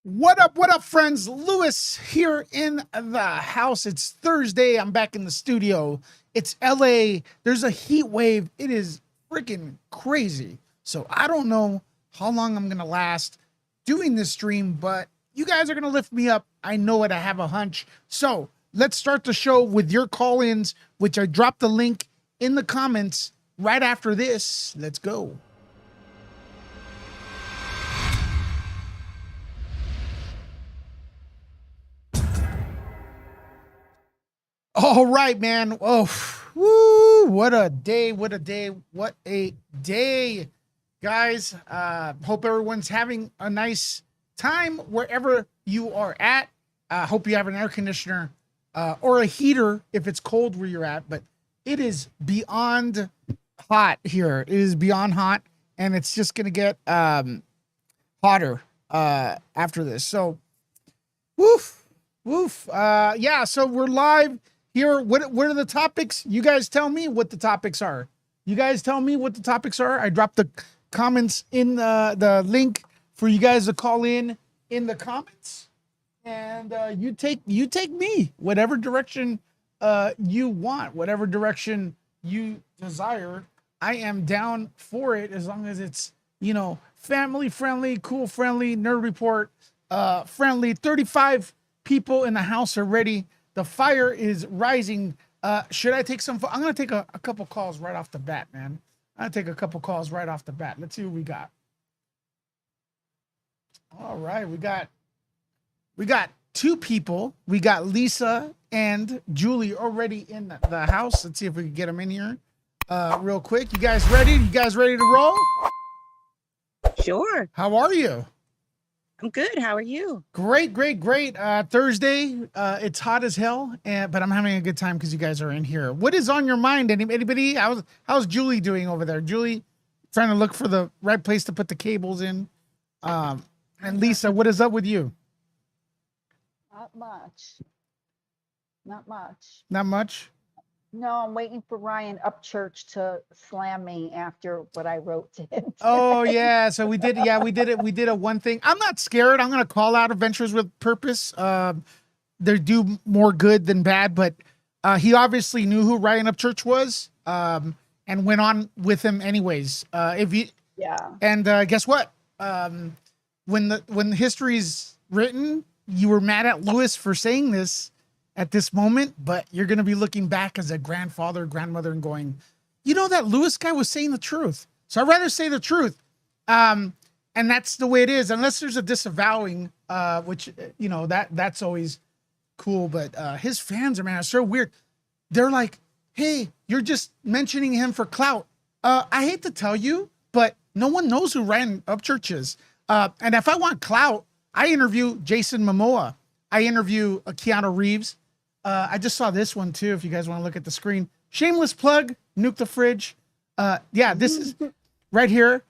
What up, friends? Lewis here in the house. It's Thursday. I'm back in the studio. It's LA. There's a heat wave. It is freaking crazy. So I don't know how long I'm going to last doing this stream, but you guys are going to lift me up. I know it. I have a hunch. So let's start the show with your call-ins, which I dropped the link in the comments right after this. Let's go. All right, man. Oh, woo, what a day. What a day. What a day. Guys, hope everyone's having a nice time wherever you are at. Hope you have an air conditioner or a heater if it's cold where you're at, but it is beyond hot here. It is beyond hot, and it's just going to get hotter after this. So, woof. Yeah, so we're live here. What are the topics? You guys tell me what the topics are. I dropped the comments in the link for you guys to call in the comments, and you take me whatever direction you want, whatever direction you desire. I am down for it as long as it's, family friendly, cool friendly, nerd report friendly. 35 people in the house already. The fire is rising. Should I take some? I'm going to take a couple calls right off the bat, man. I'll take a couple calls right off the bat. Let's see what we got. All right. We got two people. We got Lisa and Julie already in the house. Let's see if we can get them in here real quick. You guys ready? You guys ready to roll? Sure. How are you? I'm good. How are you? Great. Thursday. It's hot as hell, but I'm having a good time because you guys are in here. What is on your mind? Anybody? How's Julie doing over there? Julie, trying to look for the right place to put the cables in. And Lisa, what is up with you? Not much. Not much? No, I'm waiting for Ryan Upchurch to slam me after what I wrote to him. Oh yeah, so we did it. We did a one thing. I'm not scared. I'm gonna call out Adventures with Purpose. They do more good than bad, but he obviously knew who Ryan Upchurch was, and went on with him anyways. Guess what? When the history's written, you were mad at Lewis for saying this at this moment, but you're going to be looking back as a grandfather, grandmother, and going, that Lewis guy was saying the truth. So I'd rather say the truth. And that's the way it is, unless there's a disavowing, which, that's always cool. But his fans are so weird. They're like, hey, you're just mentioning him for clout. I hate to tell you, but no one knows who Ryan Upchurch is. And if I want clout, I interview Jason Momoa. I interview Keanu Reeves. I just saw this one too. If you guys want to look at the screen, shameless plug, Nuke the Fridge. This is right here.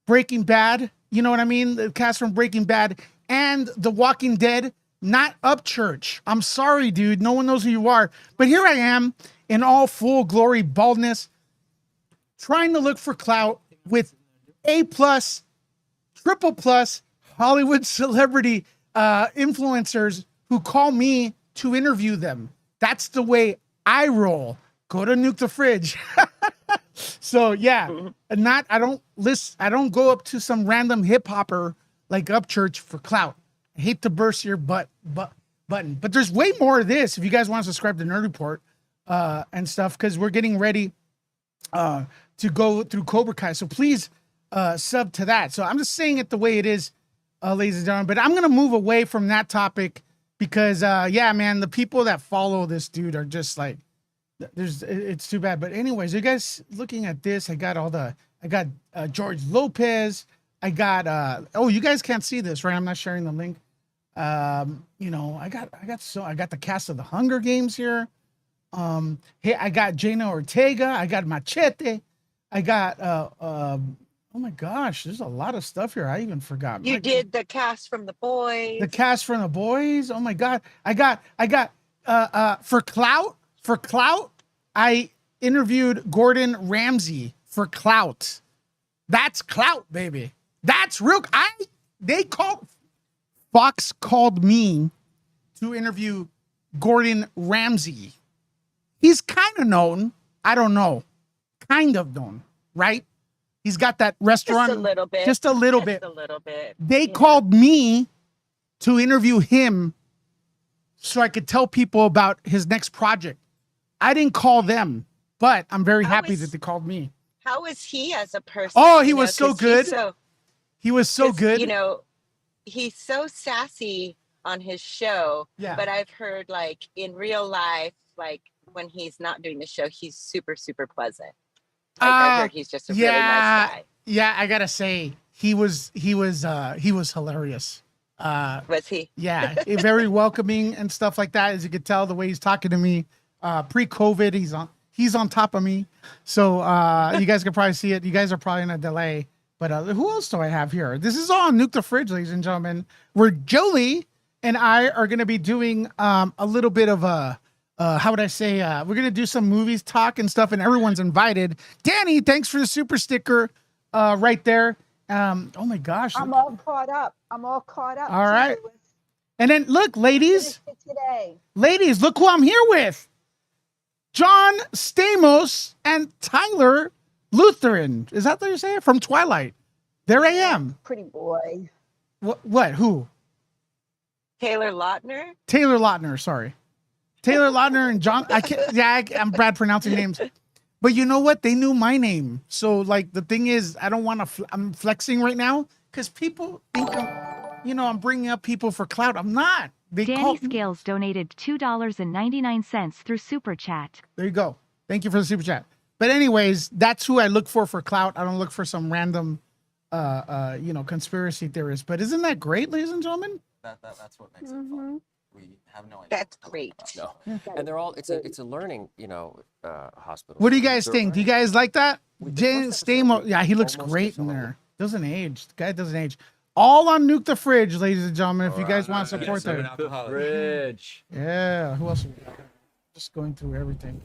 Breaking Bad. You know what I mean? The cast from Breaking Bad and The Walking Dead. Not Upchurch. I'm sorry, dude. No one knows who you are. But here I am in all full glory baldness, trying to look for clout with A+, triple plus Hollywood celebrity influencers who call me to interview them. That's the way I roll. Go to Nuke the Fridge. So yeah, I don't go up to some random hip hopper like Upchurch for clout. I hate to burst your button, but there's way more of this if you guys want to subscribe to Nerd Report and stuff, because we're getting ready to go through Cobra Kai. So please sub to that. So I'm just saying it the way it is, ladies and gentlemen, but I'm going to move away from that topic because, man, the people that follow this dude are just like, it's too bad. But anyways, you guys looking at this, I got George Lopez. I got, you guys can't see this, right? I'm not sharing the link. I got the cast of the Hunger Games here. Hey, I got Jaina Ortega. I got Machete. I got, oh my gosh, there's a lot of stuff here. I even forgot. You did the cast from The Boys. The cast from The Boys. Oh my God. I got for clout, I interviewed Gordon Ramsay for clout. That's clout, baby. That's real. Fox called me to interview Gordon Ramsay. He's kind of known. I don't know. Kind of known, right? He's got that restaurant. Just a little bit. Just a little bit. Just a little bit. They called me to interview him so I could tell people about his next project. I didn't call them, but I'm very happy that they called me. How was he as a person? Oh, he was so good. He was so 'cause, good. You know, he's so sassy on his show. Yeah. But I've heard like in real life, like when he's not doing the show, he's super, super pleasant. Like I heard he's just a really nice guy. Yeah, I gotta say, he was hilarious. Was he? Yeah, very welcoming and stuff like that. As you could tell, the way he's talking to me, pre-COVID, he's on top of me. So you guys can probably see it. You guys are probably in a delay. But who else do I have here? This is all Nuke the Fridge, ladies and gentlemen, where Jolie and I are going to be doing a little bit of a, how would I say, we're going to do some movies talk and stuff, and everyone's invited. Danny, thanks for the super sticker right there. Oh my gosh. I'm all caught up. All right. And then look, ladies, look who I'm here with. John Stamos and Tyler Lutheran. Is that what you say? From Twilight. There I am. Pretty boy. What? Who? Taylor Lautner? Taylor Lautner, sorry. Taylor Lautner and John. I'm bad pronouncing names. But you know what? They knew my name. So, like, the thing is, I don't want to, I'm flexing right now because people think I'm bringing up people for clout. I'm not. Danny Scales donated $2.99 through Super Chat. There you go. Thank you for the Super Chat. But anyways, that's who I look for clout. I don't look for some random, conspiracy theorist. But isn't that great, ladies and gentlemen? That's what makes it fun. We have no idea. That's great. No. And they're all, it's a learning, hospital. What do you guys think? Do you guys like that? We- the Jane first episode, Stamos, we yeah, he looks almost great did in some of there. Doesn't age. The guy doesn't age. All on Nuke the Fridge, ladies and gentlemen, if you guys want to support that. Fridge. Yeah, who else? Just going through everything.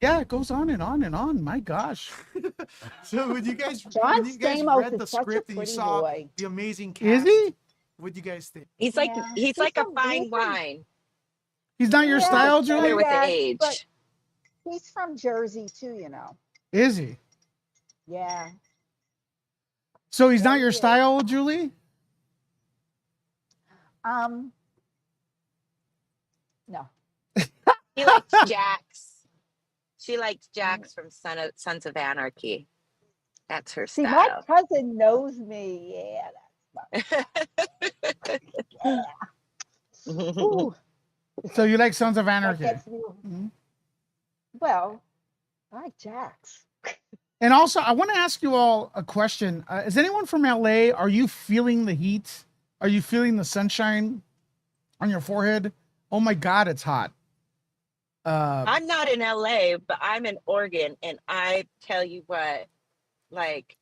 Yeah, it goes on and on and on. My gosh. So when you guys, John Stamos read the is such a script and you pretty saw boy. the amazing cast, Is he? What do you guys think? He's like Yeah. he's like a He's fine from- wine. He's not your style, Better Julie? with the Yeah, age. but- He's from Jersey too, Is he? Yeah. So he's not your Yeah. style, Julie? No. He likes Jax. She likes Jax from Sons of Anarchy. That's her See, my style. cousin knows me. Yeah, that's fine. Ooh, So you like Sons of that Anarchy? gets me. Mhm. Well, I like Jax. And also, I want to ask you all a question. Is anyone from LA? Are you feeling the heat? Are you feeling the sunshine on your forehead? Oh my God, it's hot. I'm not in LA, but I'm in Oregon, and I tell you what, like,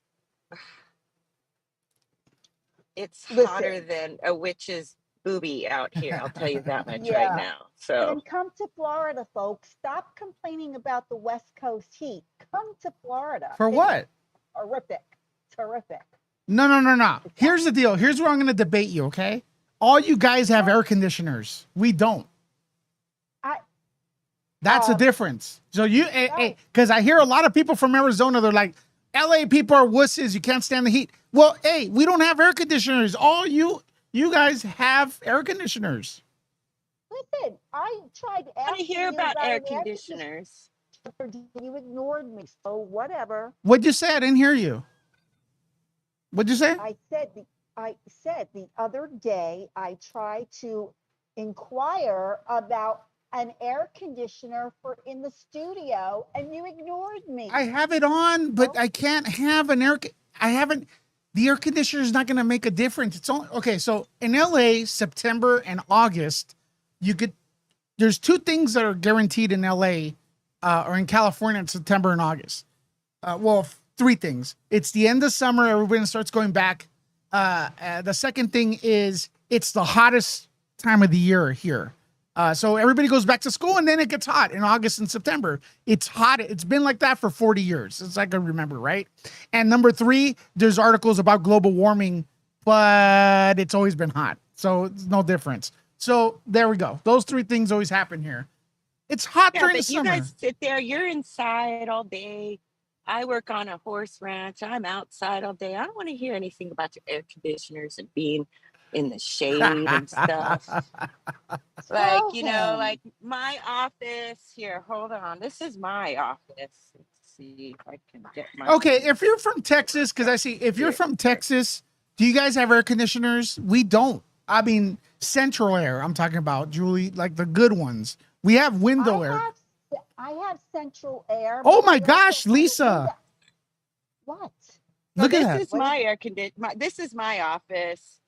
it's Listen. hotter than a witch's boobie out here. I'll tell you that much Yeah. right now. So And come to Florida, folks. Stop complaining about the West Coast heat. Come to Florida. For It's what? Terrific. Terrific. No. Here's the deal. Here's where I'm going to debate you, okay? All you guys have air conditioners. We don't. That's the difference. So because I hear a lot of people from Arizona, they're like, LA people are wusses. You can't stand the heat. Well, hey, we don't have air conditioners. All you guys have air conditioners. Listen, I tried I want to asking hear you about air an conditioners. conditioner. You ignored me, so whatever. What'd you say? I didn't hear you. What'd you say? I said the other day I tried to inquire about an air conditioner for in the studio, and you ignored me. I have it on, but I can't have an air. The air conditioner is not going to make a difference. It's only okay. So in LA, September and August, there's two things that are guaranteed in LA, or in California in September and August. Three things. It's the end of summer. Everybody starts going back. The second thing is it's the hottest time of the year here. So everybody goes back to school, and then it gets hot in August and September. It's hot. It's been like that for 40 years. It's like I remember, right? And number three, there's articles about global warming but it's always been hot. So it's no difference. So there we go. Those three things always happen here. It's hot Yeah, during the but you summer. guys sit there, you're inside all day. I work on a horse ranch. I'm outside all day. I don't want to hear anything about your air conditioners and being in the shade and stuff. Like, Tell you know, him. like my office here. Hold on. This is my office. Let's see if I can get my Okay, if you're from Texas, because I see if you're Here, from here. Texas, do you guys have air conditioners? We don't. I mean, central air. I'm talking about, Julie, like the good ones. We have window air. I have central air. Oh but my I also gosh, have a Lisa! window. What? Look at this that. is my air condition. This is my office.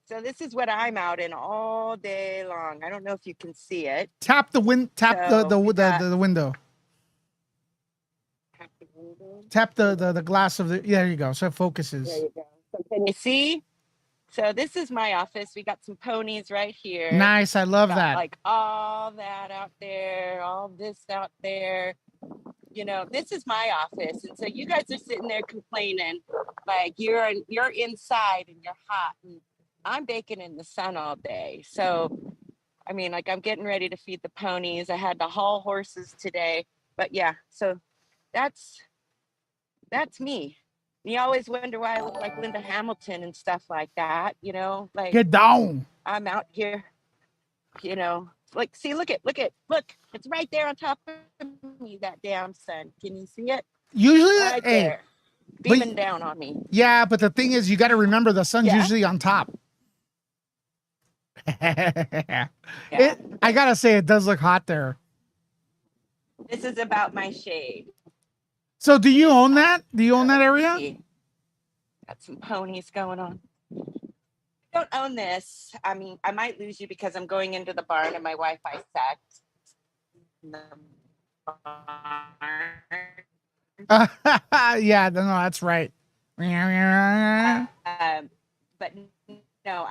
So this is what I'm out in all day long. I don't know if you can see it. Tap the wind. Tap So the we got- the window. Tap the window. Tap the glass of the. Yeah, there you go. So it focuses. There you go. So can you see? So this is my office. We got some ponies right here. Nice. I love Got that. like all that out there, all this out there. You know, this is my office, and so you guys are sitting there complaining, like you're inside and you're hot, and I'm baking in the sun all day. So, I mean, like I'm getting ready to feed the ponies. I had to haul horses today, but yeah. So that's me. You always wonder why I look like Linda Hamilton and stuff like that. You know, like Get down. I'm out here. You know, like see, look, it's right there on top of me, that damn sun. Can you see it? Usually, Right hey, there, beaming down on me. yeah, but the thing is, you got to remember the sun's Yeah. usually on top. Yeah. I gotta say, it does look hot there. This is about my shade. So, do you own that? Do you own that area? See, got some ponies going on. I don't own this. I mean, I might lose you because I'm going into the barn and my Wi-Fi set. Yeah, no, that's right. But no,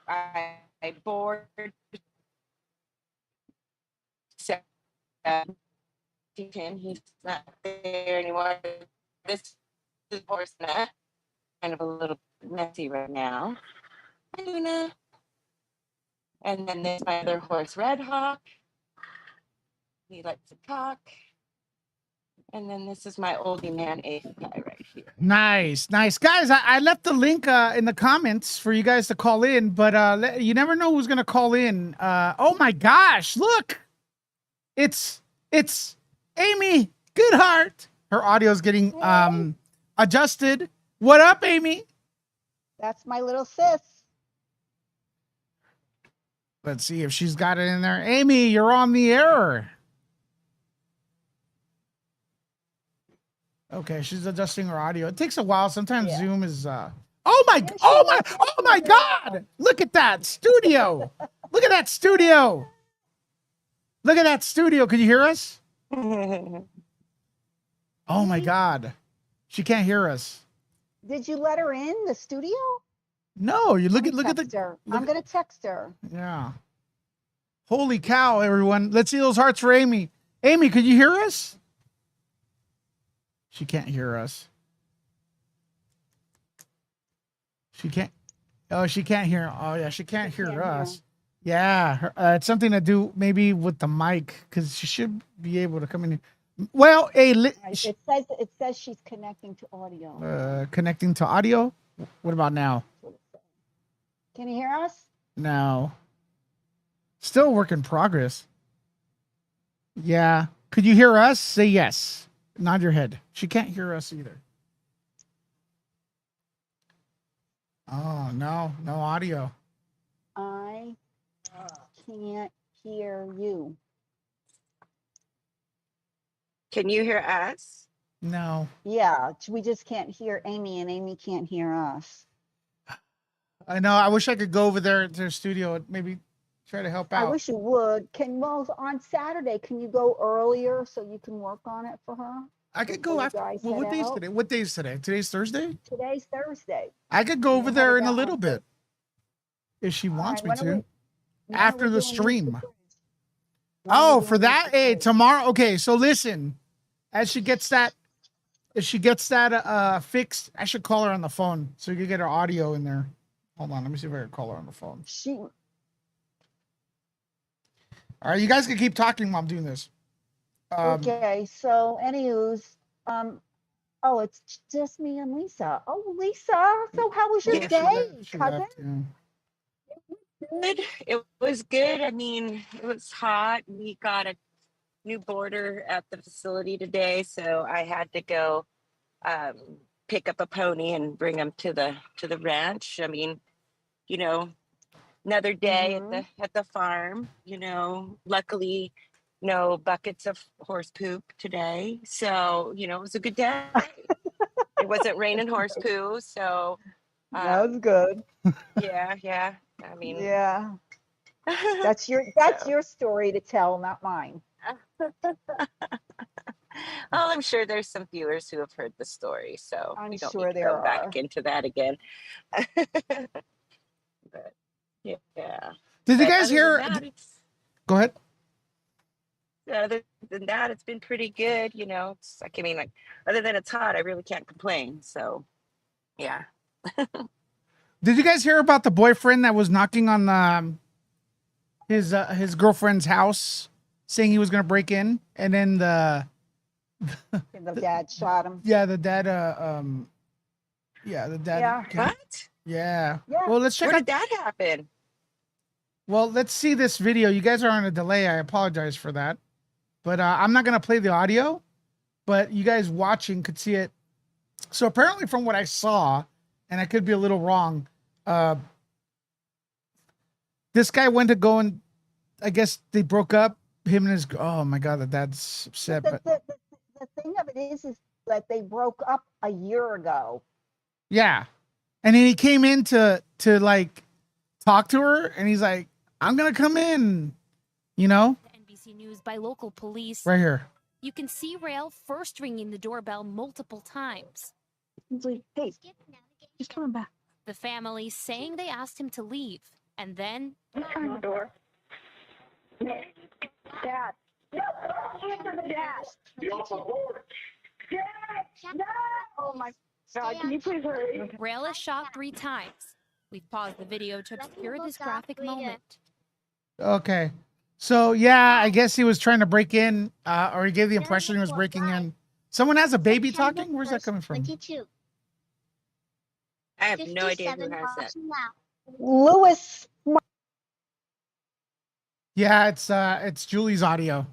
I bored. So, he's not there anymore. This is horse nut, kind of a little messy right now. Luna. And then there's my other horse, Red Hawk. He likes to talk. And then this is my oldie man, Ace guy right here. Nice, nice. Guys, I left the link in the comments for you guys to call in, but you never know who's going to call in. Oh my gosh, look. It's Amy Goodheart. Her audio's getting adjusted. What up, Amy? That's my little sis. Let's see if she's got it in there. Amy, you're on the air. Okay, she's adjusting her audio. It takes a while. Sometimes Yeah. Zoom is oh my God. Look at that studio. Look at that studio. Look at that studio. Can you hear us? Oh my God. She can't hear us. Did you let her in the studio? No, you look at Text the her. look I'm gonna text her. yeah. Holy cow, everyone. Let's see those hearts for Amy. Amy, could you hear us? She can't hear us. She can't. Oh, she can't hear. Oh, yeah, she can't hear us. Yeah, it's something to do maybe with the mic because she should be able to come in. Well, Right, it says she's connecting to audio. connecting to audio. What about now? Can you hear us? No. Still a work in progress. Yeah. Could you hear us? Say yes. Nod your head. She can't hear us either. Oh, no. No audio. I can't hear you. Can you hear us? No. Yeah, we just can't hear Amy and Amy can't hear us. I know. I wish I could go over there to their studio and maybe try to help I out. wish you would. Well, on Saturday, can you go earlier so you can work on it for her? I could before go you after. guys Well, what head day is out? today? What day is today? Today's Thursday? Today's Thursday. I could go You over headed there in a out little on bit if she All wants right, me when are to. when are After we the doing Meet stream. Bridge? When are we Oh, doing for Meet that? the Hey, Bridge? tomorrow. Okay, so listen. As she gets that if she gets that fixed, I should call her on the phone so you can get her audio in there. Hold on, let me see if I can call her on the phone. She All right, you guys can keep talking while I'm doing this. okay. So, anywho's, oh, it's just me and Lisa. Oh, Lisa. So, how was your Yeah. day, She cousin? left, yeah. Good. It was good. I mean, it was hot. We got a new boarder at the facility today, so I had to go um, pick up a pony and bring him to the ranch. I mean, you know, another day at the farm. You know, luckily, no buckets of horse poop today, so you know it was a good day. It wasn't raining horse poo, so That was good. yeah. I mean, Yeah, that's so, your story to tell, not mine. well, I'm sure there's some viewers who have heard the story, so I'm we don't need sure to go there back are. into that again. But yeah, Did you but guys hear? Go ahead. other than that, it's been pretty good. You know, it's like, I mean, like, other than it's hot, I really can't complain. So yeah. Did you guys hear about the boyfriend that was knocking on his girlfriend's house, saying he was gonna break in, and then the Dad shot him. yeah the dad Yeah. What? yeah. Yeah. Well, let's check Where out. did that happen? Well, let's see this video. You guys are on a delay. I apologize for that, but I'm not gonna play the audio, but you guys watching could see it. So apparently, from what I saw, and I could be a little wrong, this guy went to go and I guess they broke up. Him and his. Oh my god, the dad's upset. But The thing of it is that they broke up a year ago. yeah, and then he came in to like talk to her, and he's like, "I'm gonna come in," you know. NBC News by local police. Right here. You can see Rail first ringing the doorbell multiple times. He's like, hey, he's coming back. The family saying they asked him to leave, and then Open the door. Dad. Dad. No! Oh my God, can you please hurry? Rail is shot 3 times. We've paused the video to obscure this graphic moment. Okay. So yeah, I guess he was trying to break in, or he gave the impression he was breaking in. Someone has a baby talking. Where's that coming from? 22. I have no idea who 57 has miles that. an hour. Lewis. Yeah, it's Julie's audio.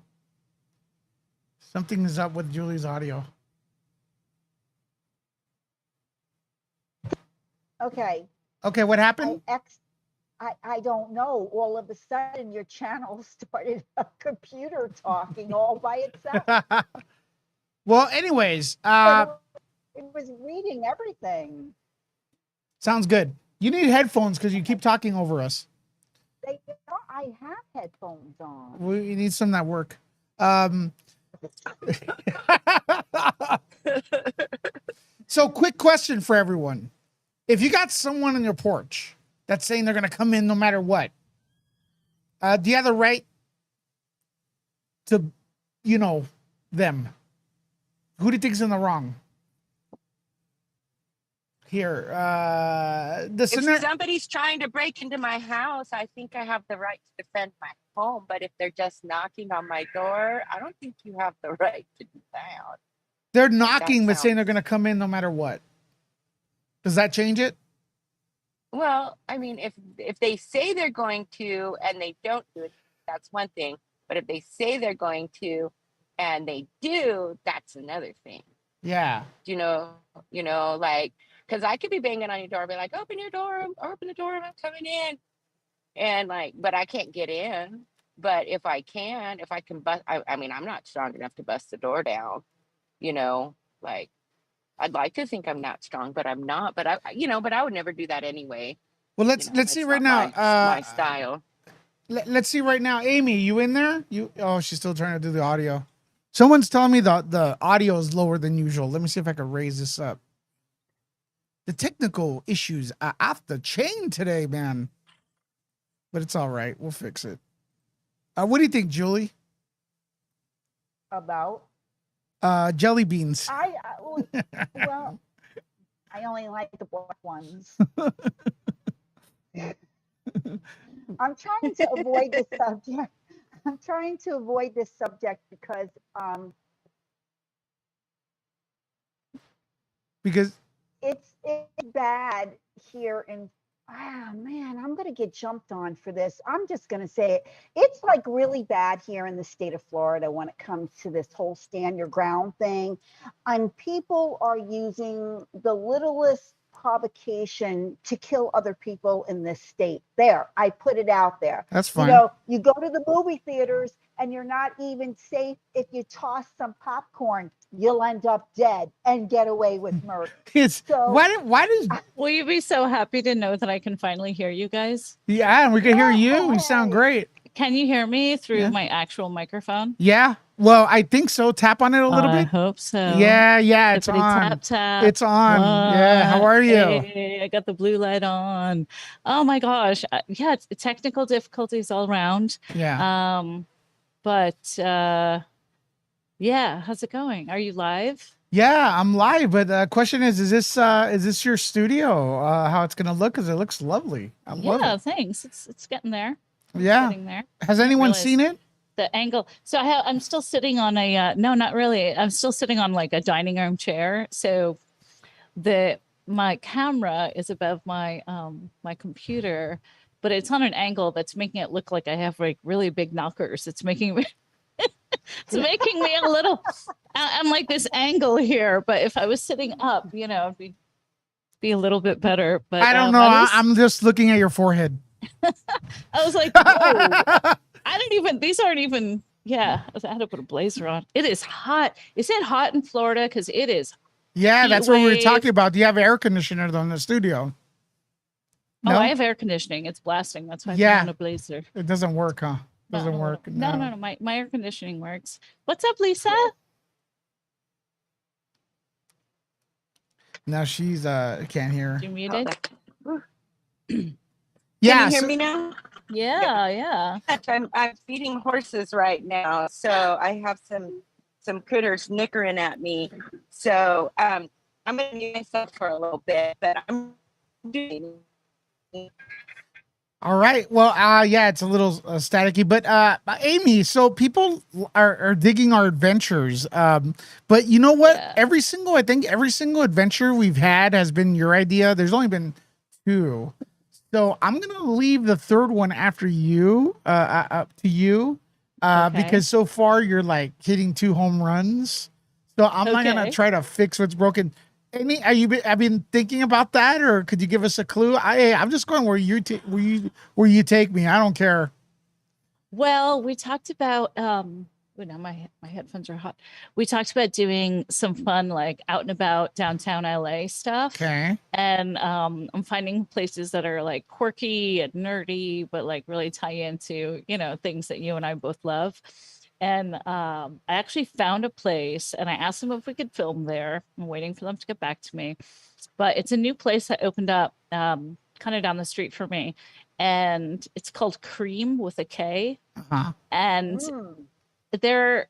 Something is up with Julie's audio. Okay. Okay, what happened? I don't know. All of a sudden, your channel started a computer talking all by itself. Well, anyways, But it was reading everything. sounds good. You need headphones because you keep talking over us. I have headphones on. We need some that work. So, quick question for everyone: if you got someone on your porch that's saying they're gonna come in no matter what, do you have the right to, you know, them? Who do you think's in the wrong? Here, the If scenario. somebody's trying to break into my house, I think I have the right to defend my home. But if they're just knocking on my door, I don't think you have the right to do that. They're knocking, but sounds- saying they're gonna come in no matter what. Does that change it? Well, I mean, if they say they're going to and they don't do it, that's one thing. But if they say they're going to and they do, that's another thing. Yeah. You know, like, because I could be banging on your door, be like, open your door, open the door, I'm coming in. And like, but I can't get in. But if I can bust, I mean, I'm not strong enough to bust the door down, you know, like, I'd like to think I'm not strong, but I'm not. But but I would never do that anyway. Well, let's see It's right not now. my style. Let's see right now. Amy, you in there? Oh, she's still trying to do the audio. Someone's telling me the audio is lower than usual. Let me see if I can raise this up. The technical issues are off the chain today, man. But it's all right. We'll fix it. What do you think, Julie? About? Jelly beans. Well, I only like the black ones. I'm trying to avoid this subject. I'm trying to avoid this subject because Because it's bad here in. Ah, man, I'm gonna get jumped on for this. I'm just gonna say it. It's like really bad here in the state of Florida when it comes to this whole stand your ground thing, and people are using the littlest provocation to kill other people in this state. There, I put it out there. that's You fine. know, you go to the movie theaters and you're not even safe if you toss some popcorn. You'll end up dead and get away with murder. It's So why does Will you be so happy to know that I can finally hear you guys? yeah, we can hear you. You sound Hey. great. Can you hear me through Yeah. my actual microphone? Yeah. Well, I think so. Tap on it a little I bit. hope so. Yeah, it's Tippity on. Tap, tap. It's on. Yeah. How are you? Hey, I got the blue light on. Oh my gosh. Yeah, it's technical difficulties all around. Yeah. But yeah, how's it going? Are you live? Yeah, I'm live, but the question is this your studio? How it's gonna look? Because it looks lovely. I love Yeah, it. thanks. It's getting there. It's Yeah. getting there. Has Didn't anyone realize seen it? the angle. So I'm still sitting on a no, not really. I'm still sitting on like a dining room chair. So my camera is above my my computer, but it's on an angle that's making it look like I have like really big knockers. It's making me it's making me a little I'm like this angle here, but if I was sitting up, you know, it'd be a little bit better. But I don't know. I'm just looking at your forehead. I was like, whoa. I don't even, these aren't even, yeah, I had to put a blazer on. It is hot. Is it hot in Florida? Because it is. Yeah, Heat that's what we were wave. talking about. Do you have air conditioner in the studio? Oh, No, I have air conditioning. It's blasting. That's why I Yeah. put on a blazer. it doesn't work, huh? Doesn't No, work. no. My air conditioning works. What's up, Lisa? No, she's can't hear. You muted? Yeah, Can you hear so- me now? Yeah. I'm feeding horses right now, so I have some critters nickering at me. So I'm gonna mute myself for a little bit, but I'm doing. All right. Well, yeah, it's a little staticky, but Amy, so people are digging our adventures. But you know what? Yeah. I think every single adventure we've had has been your idea. There's only been 2. So I'm going to leave the third one after you, up to you, Okay. because so far you're like hitting 2 home runs. So I'm not going to Okay. try to fix what's broken. Amy, have been thinking about that, or could you give us a clue? I'm just going where you take me. I don't care. Well, we talked about oh, now my headphones are hot. We talked about doing some fun like out and about downtown LA stuff. Okay. And I'm finding places that are like quirky and nerdy, but like really tie into, you know, things that you and I both love. And I actually found a place and I asked them if we could film there. I'm waiting for them to get back to me. But it's a new place that opened up kind of down the street for me. And it's called Cream with a K. Uh-huh. And they're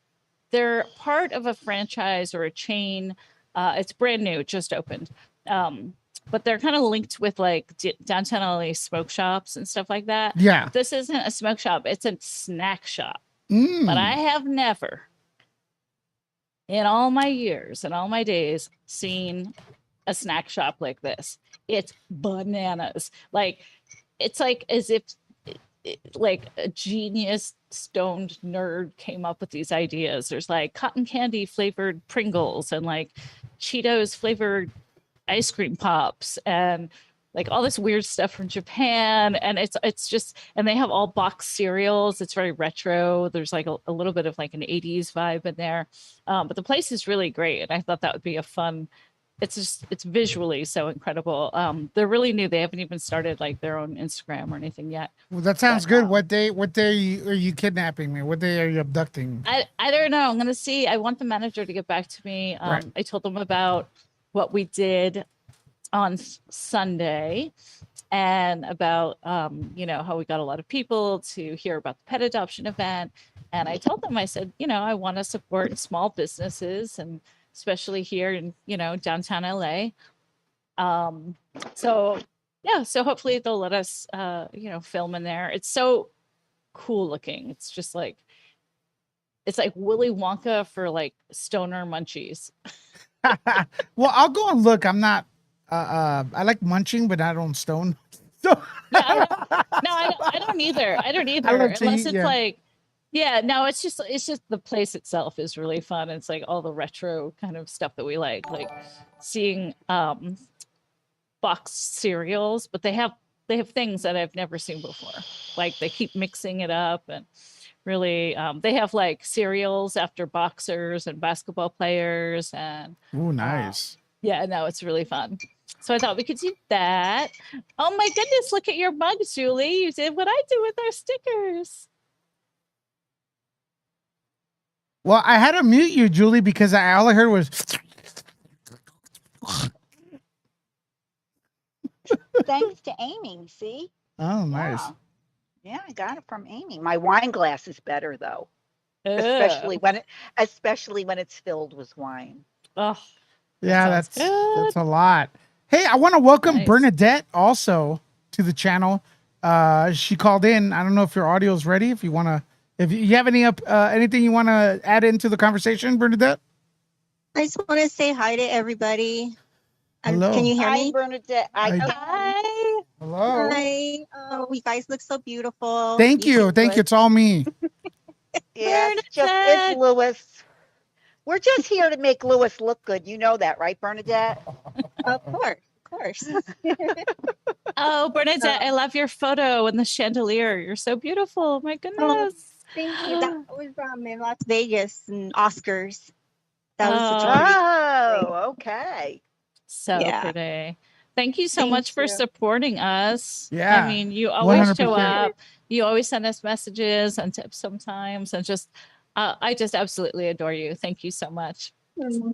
part of a franchise or a chain. It's brand new, it just opened. But they're kind of linked with like downtown LA smoke shops and stuff like that. Yeah. This isn't a smoke shop, it's a snack shop. Mm. But I have never, in all my years and all my days, seen a snack shop like this. It's bananas. Like, it's like as if like a genius stoned nerd came up with these ideas. There's like cotton candy flavored Pringles and like Cheetos flavored ice cream pops and like all this weird stuff from Japan. And it's just, and they have all box cereals. It's very retro. There's like a little bit of like an 80s vibe in there. But the place is really great. And I thought that would be a fun, it's visually so incredible. They're really new. They haven't even started like their own Instagram or anything yet. Well, that sounds good. What day are you kidnapping me? What day are you abducting? I don't know. I'm going to see. I want the manager to get back to me. Right. I told them about what we did on Sunday, and about how we got a lot of people to hear about the pet adoption event. And I told them, I said, I want to support small businesses, and especially here in downtown LA. So yeah, so hopefully they'll let us film in there. It's so cool looking. It's just like, it's like Willy Wonka for like stoner munchies. Well, I'll go and look. I'm not. I like munching, but I don't stone. So No, I don't either. I don't either. love to Unless eat, it's yeah. like, no, it's just the place itself is really fun. It's like all the retro kind of stuff that we like seeing boxed cereals, but they have things that I've never seen before. Like they keep mixing it up, and really they have like cereals after boxers and basketball players, and Ooh, nice. yeah, no, it's really fun. So I thought we could do that. Oh my goodness, look at your mugs, Julie. You did what I do with our stickers. Well, I had to mute you, Julie, because all I heard was. Thanks to aiming. See? Oh, nice. Yeah, I got it from aiming. My wine glass is better though, Ugh. especially when it's filled with wine. Oh, Yeah, sounds good. that's a lot. Hey, I want to welcome Nice. Bernadette also to the channel. She called in. I don't know if your audio is ready. If you have anything you want to add into the conversation, Bernadette. I just want to say hi to everybody. Hello. Can you hear Hi, me? Bernadette. Hi. Hello. Hi. You guys look so beautiful. Thank you. Thank you. It's all me. Yeah, Bernadette. it's Lewis. We're just here to make Lewis look good. You know that, right, Bernadette? Of course. Oh, Bernadette, I love your photo and the chandelier. You're so beautiful. My goodness. Thank you. That was in Las Vegas and Oscars. That was such a pretty. Oh, okay. So Yeah. pretty. Thank you so Thank much for you. supporting us. Yeah, I mean, you always show 100%. up. You always send us messages and tips sometimes, and I just absolutely adore you. Thank you so much.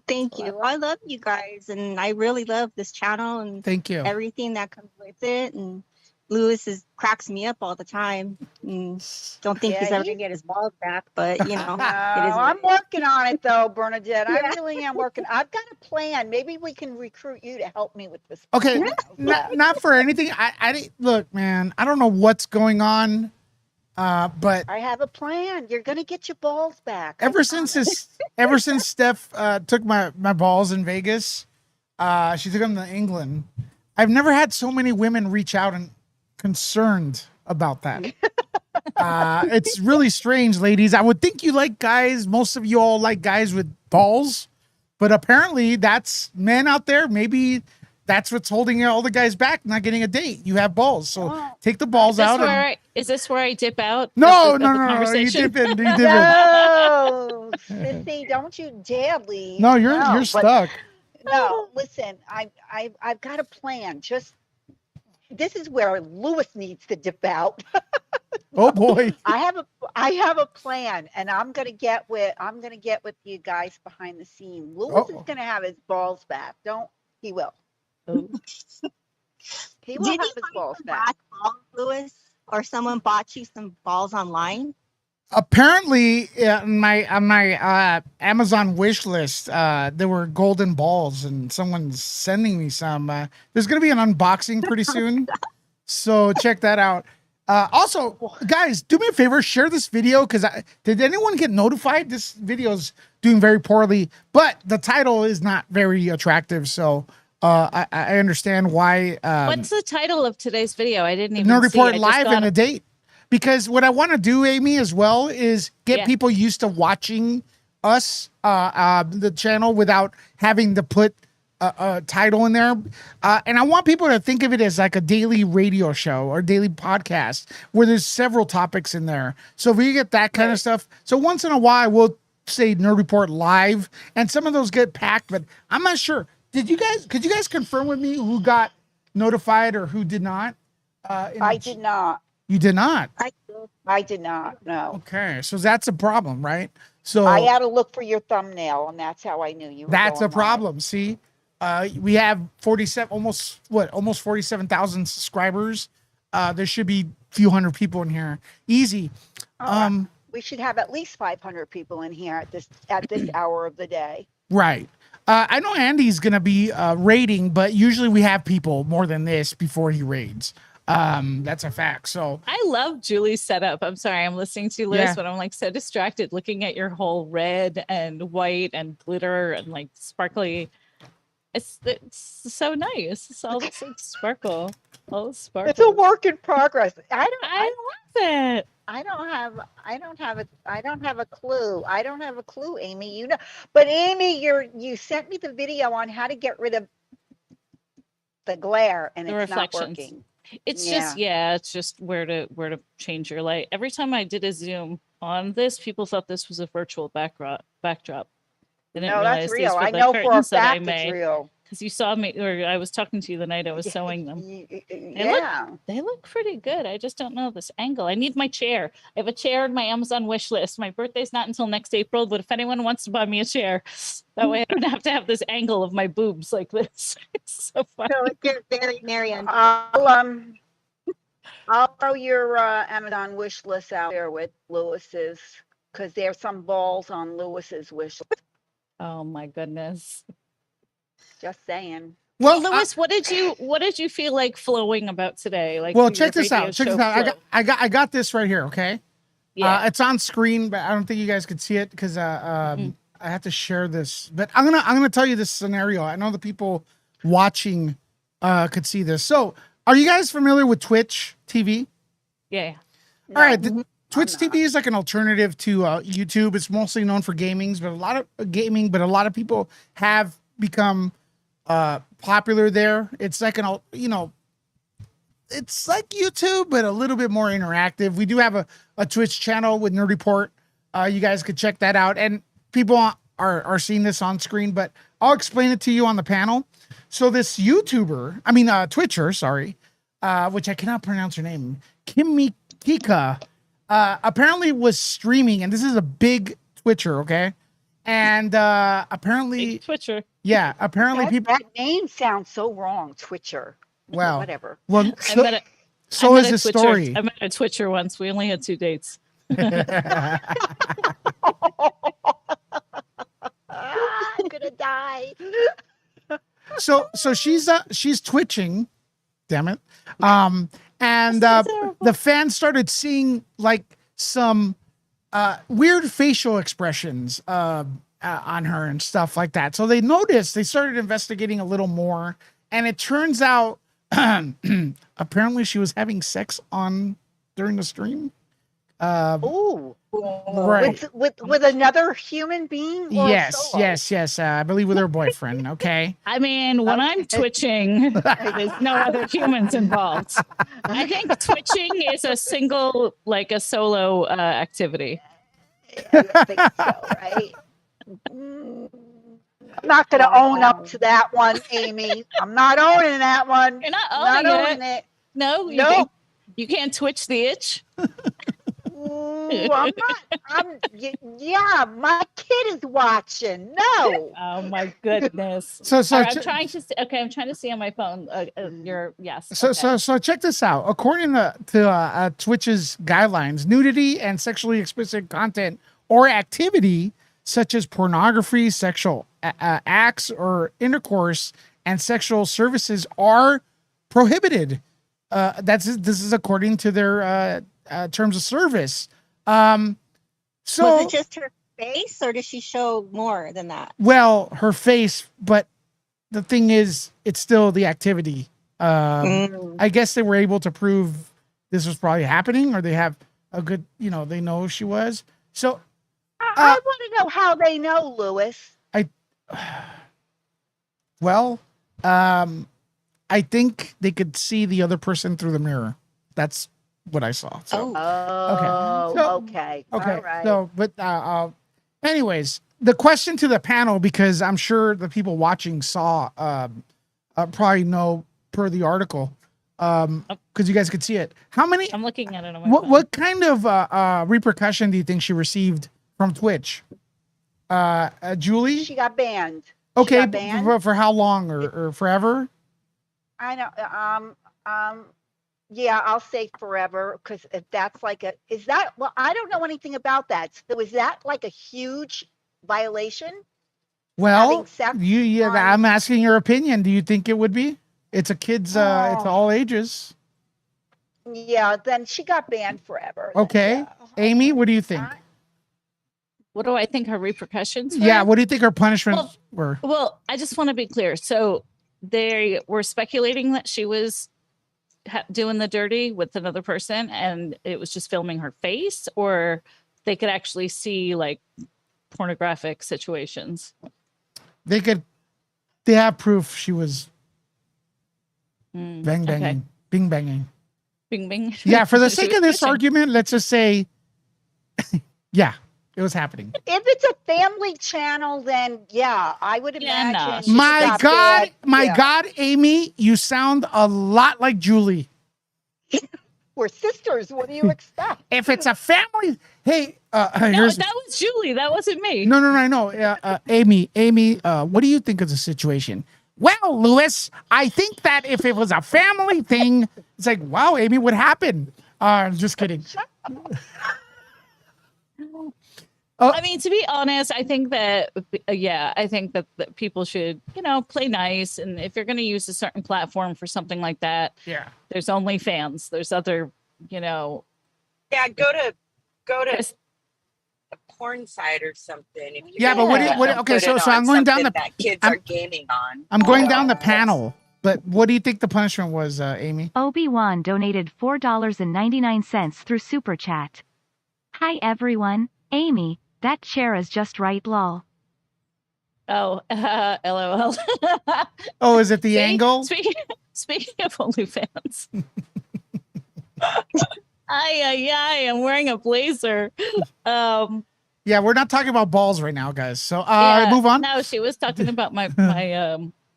Thank you. I love you guys, and I really love this channel and Thank you. everything that comes with it. And Lewis cracks me up all the time. Don't think Yeah, he's ever he- gonna get his balls back, but No, it is. what I'm it is. working on it though, Bernadette. I Yeah. really am working. I've got a plan. Maybe we can recruit you to help me with this. Okay, plan. not for anything. I didn't look, man. I don't know what's going on, but I have a plan. You're gonna get your balls back. I ever since Steph took my balls in Vegas, she took them to England. I've never had so many women reach out and concerned about that. It's really strange, ladies. I would think you like guys. Most of you all like guys with balls, but apparently that's men out there. Maybe that's what's holding all the guys back, not getting a date. You have balls, so take the balls out. Is this where I dip out? No, of no, the no, you conversation? dip in. You dip in. No, Sissy, don't you dare leave. No, you're but- stuck. No, listen, I've got a plan. This is where Lewis needs to dip out. Oh boy. I have a plan, and I'm gonna get with you guys behind the scene. Lewis is gonna have his balls back. He will. Oh. He will Did have you his find balls some back. black balls, Lewis, or someone bought you some balls online? Apparently, on my Amazon wish list, there were golden balls, and someone's sending me some. There's gonna be an unboxing pretty soon, so check that out. Also, guys, do me a favor, share this video, because did anyone get notified? This video's doing very poorly, but the title is not very attractive, so I understand why. What's the title of today's video? I didn't even Nerd see. Report I just live got and a date. Because what I want to do, Amy, as well, is get Yeah. people used to watching us, the channel, without having to put a title in there. And I want people to think of it as like a daily radio show or daily podcast where there's several topics in there. So if we get that kind of stuff, so once in a while we'll say Nerd Report live, and some of those get packed, but I'm not sure. Could you guys confirm with me who got notified or who did not? I did not. You did not. I did not. No. Okay, so that's a problem, right? So I had to look for your thumbnail, and that's how I knew you. Were that's a going live. problem. See, We have 47, almost 47,000 subscribers. There should be a few hundred people in here. Easy. We should have at least 500 people in here at this hour of the day. Right. I know Andy's gonna be raiding, but usually we have people more than this before he raids. That's a fact. So I love Julie's setup. I'm sorry, I'm listening to you, Liz, Yeah. but I'm like so distracted looking at your whole red and white and glitter and like sparkly. It's so nice. It's all this like sparkle. All this sparkle. It's a work in progress. I love it. I don't have a clue. I don't have a clue, Amy. You know, but Amy, you sent me the video on how to get rid of the glare, and The it's not reflections. working. It's just it's just where to change your light. Every time I did a zoom on this, people thought this was a virtual backdrop. They didn't No, realize that's these real. were I the know for a curtains that I fact it's made. real. Because you saw me, or I was talking to you the night I was sewing them. Yeah. They look pretty good. I just don't know this angle. I need my chair. I have a chair in my Amazon wish list. My birthday's not until next April, but if anyone wants to buy me a chair, that way I don't have to have this angle of my boobs like this. It's so funny. So it's very Marianne. I'll throw your Amazon wish list out there with Lewis's, because there's some balls on Lewis's wish list. Oh my goodness. Just saying. well, Lewis, what did you feel like flowing about today? Like, well, through your check this radio out. Check show this out. flow? I got this right here. Okay. Yeah. It's on screen, but I don't think you guys could see it because I have to share this. But I'm gonna tell you this scenario. I know the people watching could see this. So, are you guys familiar with Twitch TV? Yeah. All right, Twitch TV is like an alternative to YouTube. It's mostly known for gaming, but a lot of people have become popular there. It's like it's like YouTube, but a little bit more interactive. We do have a Twitch channel with Nerd Report. You guys could check that out. And people are seeing this on screen, but I'll explain it to you on the panel. So this Twitcher, sorry, which I cannot pronounce her name, Kimmy Kika, apparently was streaming, and this is a big Twitcher, okay? And apparently, Big Twitcher. yeah, apparently people. That name sounds so wrong, Twitcher. Well, Whatever. well, I met a his Twitcher. story. I met a Twitcher once. We only had 2 dates. I'm gonna die. so she's twitching, damn it. And the fans started seeing like some weird facial expressions on her and stuff like that. So they started investigating a little more, and it turns out apparently she was having sex during the stream. Ooh. Right. With another human being? Or Yes, solo? yes. I believe with her boyfriend. Okay. I mean, when I'm twitching, there's no other humans involved. I think twitching is a solo activity. I think so, right? I'm not going to own up to that one, Amy. I'm not owning that one. You're not Not owning owning it. it. No, No. You can't twitch the itch. Ooh, I'm not. Yeah, my kid is watching. No. Oh my goodness. So All right, I'm trying to see on my phone. Yes. So check this out. According to Twitch's guidelines, nudity and sexually explicit content or activity such as pornography, sexual acts or intercourse, and sexual services are prohibited. This is according to their terms of service. So Was it just her face, or does she show more than that? well, her face, but the thing is, it's still the activity. I guess they were able to prove this was probably happening, or they have a good, they know who she was. So I want to know how they know, Lewis. well, I think they could see the other person through the mirror. That's what I saw. So. Oh, So- okay. Okay. All right. So, but anyways, the question to the panel, because I'm sure the people watching saw, probably know per the article, because you guys could see it. How many? I'm looking at it on my phone. What kind of repercussion do you think she received from Twitch? Julie? She got banned. Okay, got banned? for how long or forever? I know. Yeah, I'll say forever because if that's like is that, well, I don't know anything about that. So is that like a huge violation? Having Well, sex yeah, on, I'm asking your opinion. Do you think it would be? It's a kid's, it's oh, all ages. yeah, then she got banned forever. Then, Okay. yeah. Amy, what do you think? What do I think her repercussions Yeah, were? what do you think her punishments were? Well, I just want to be clear. So they were speculating that she was doing the dirty with another person and it was just filming her face, or they could actually see like pornographic situations. They have proof she was bang banging, Okay. bing banging. Bing bing. Yeah, for the She sake was of this touching. argument, let's just say, yeah, it was happening. If it's a family channel, then yeah, I would Yeah, no, imagine. she she My got God, banned. my Yeah. God, Amy, you sound a lot like Julie. We're sisters. What do you expect? If it's a family, hey, No, here's that was Julie. That wasn't me. no, I know. Amy, what do you think of the situation? Well, Lewis, I think that if it was a family thing, it's like, wow, Amy, what happened? Just kidding. I mean, to be honest, I think that, I think that people should, play nice. And if you're going to use a certain platform for something like that, Yeah. there's OnlyFans. There's other, Yeah, go to a porn site or something. If you're Yeah, but gonna what? put Okay, it so on I'm going down something the. that kids I'm- are gaming on. I'm going down the panel, but what do you think the punishment was, Amy? Obi-Wan donated $4.99 through Super Chat. Hi everyone, Amy, that chair is just right lol. LOL. Oh, is it the See? angle? Speaking of OnlyFans. I'm wearing a blazer. Yeah, we're not talking about balls right now, guys. So Yeah, move on. No, she was talking about my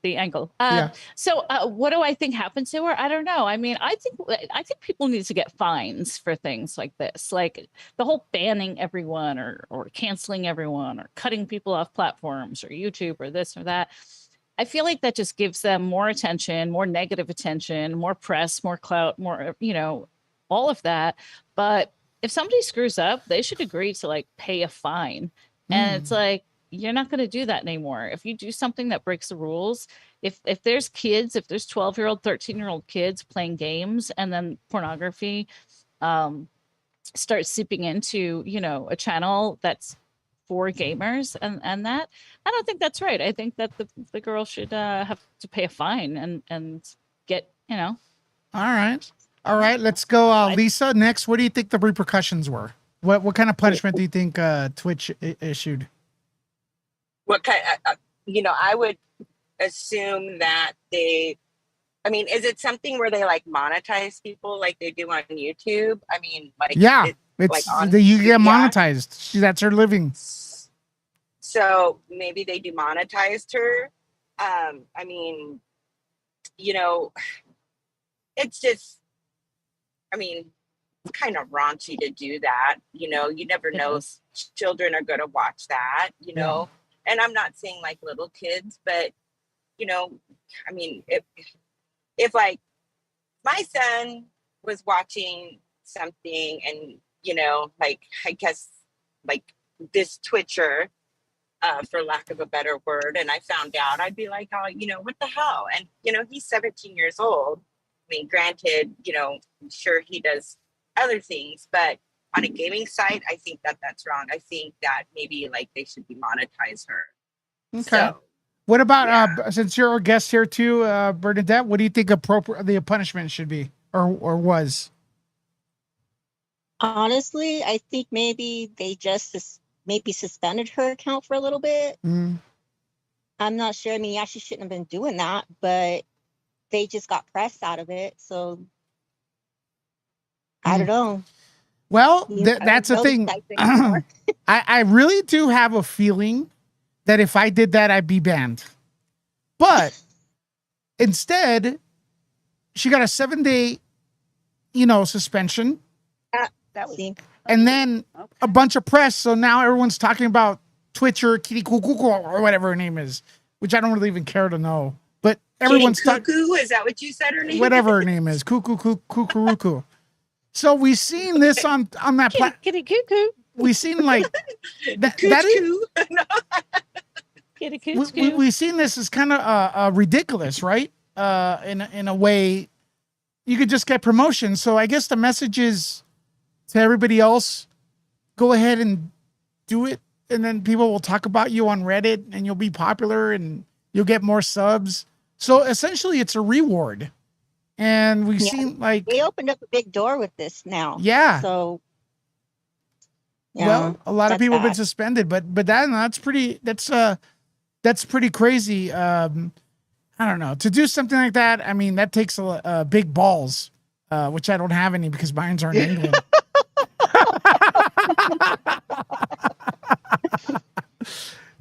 the angle. Yeah. So what do I think happened to her? I don't know. I mean, I think people need to get fines for things like this, like the whole banning everyone or canceling everyone or cutting people off platforms or YouTube or this or that. I feel like that just gives them more attention, more negative attention, more press, more clout, more, all of that. But if somebody screws up, they should agree to like pay a fine. And it's like, you're not going to do that anymore. If you do something that breaks the rules, if there's kids, if there's 12-year-old, 13-year-old kids playing games and then pornography starts seeping into, a channel that's for gamers and that, I don't think that's right. I think that the girl should have to pay a fine and get, All right. Let's go, Lisa. Next, what do you think the repercussions were? What kind of punishment do you think Twitch issued? What kind? I would assume that is it something where they like monetize people like they do on YouTube? I mean, like Yeah, you get monetized. That's her living. So maybe they demonetized her. It's just, it's kind of raunchy to do that. You never know if children are going to watch that, and I'm not saying like little kids, but, if like my son was watching something and, like, I guess like this Twitcher, for lack of a better word, and I found out, I'd be like, oh, what the hell? And, he's 17 years old. I mean, granted, I'm sure he does other things, but on a gaming site, I think that that's wrong. I think that maybe like they should demonetize her. Okay. So, what about since you're a guest here too, Bernadette? What do you think the punishment should be or was? Honestly, I think maybe they just maybe suspended her account for a little bit. I'm not sure. I mean, yeah, she shouldn't have been doing that, but they just got pressed out of it. So I don't know. Well, that's the thing. I really do have a feeling that if I did that, I'd be banned. But instead, she got a 7-day, suspension. That was, and then a bunch of press. So now everyone's talking about Twitcher, Kitty Cuckoo, or whatever her name is. which I don't really even care to know. But Kitty everyone's talking. Cuckoo, is that what you said her name? Whatever her name is, Cuckoo. So we've seen this on that platform. Kitty cuckoo. We've seen like that Cuckoo. Kitty cuckoo. we've seen this as kind of ridiculous, right? In a way, you could just get promotion. So I guess the message is to everybody else: go ahead and do it, and then people will talk about you on Reddit, and you'll be popular, and you'll get more subs. So essentially, it's a reward. And we've seen like they opened up a big door with this now. Yeah. So well, a lot of people have been bad. suspended, but that's pretty crazy. I don't know, to do something like that. I mean, that takes a big balls, which I don't have any because mine's are in England.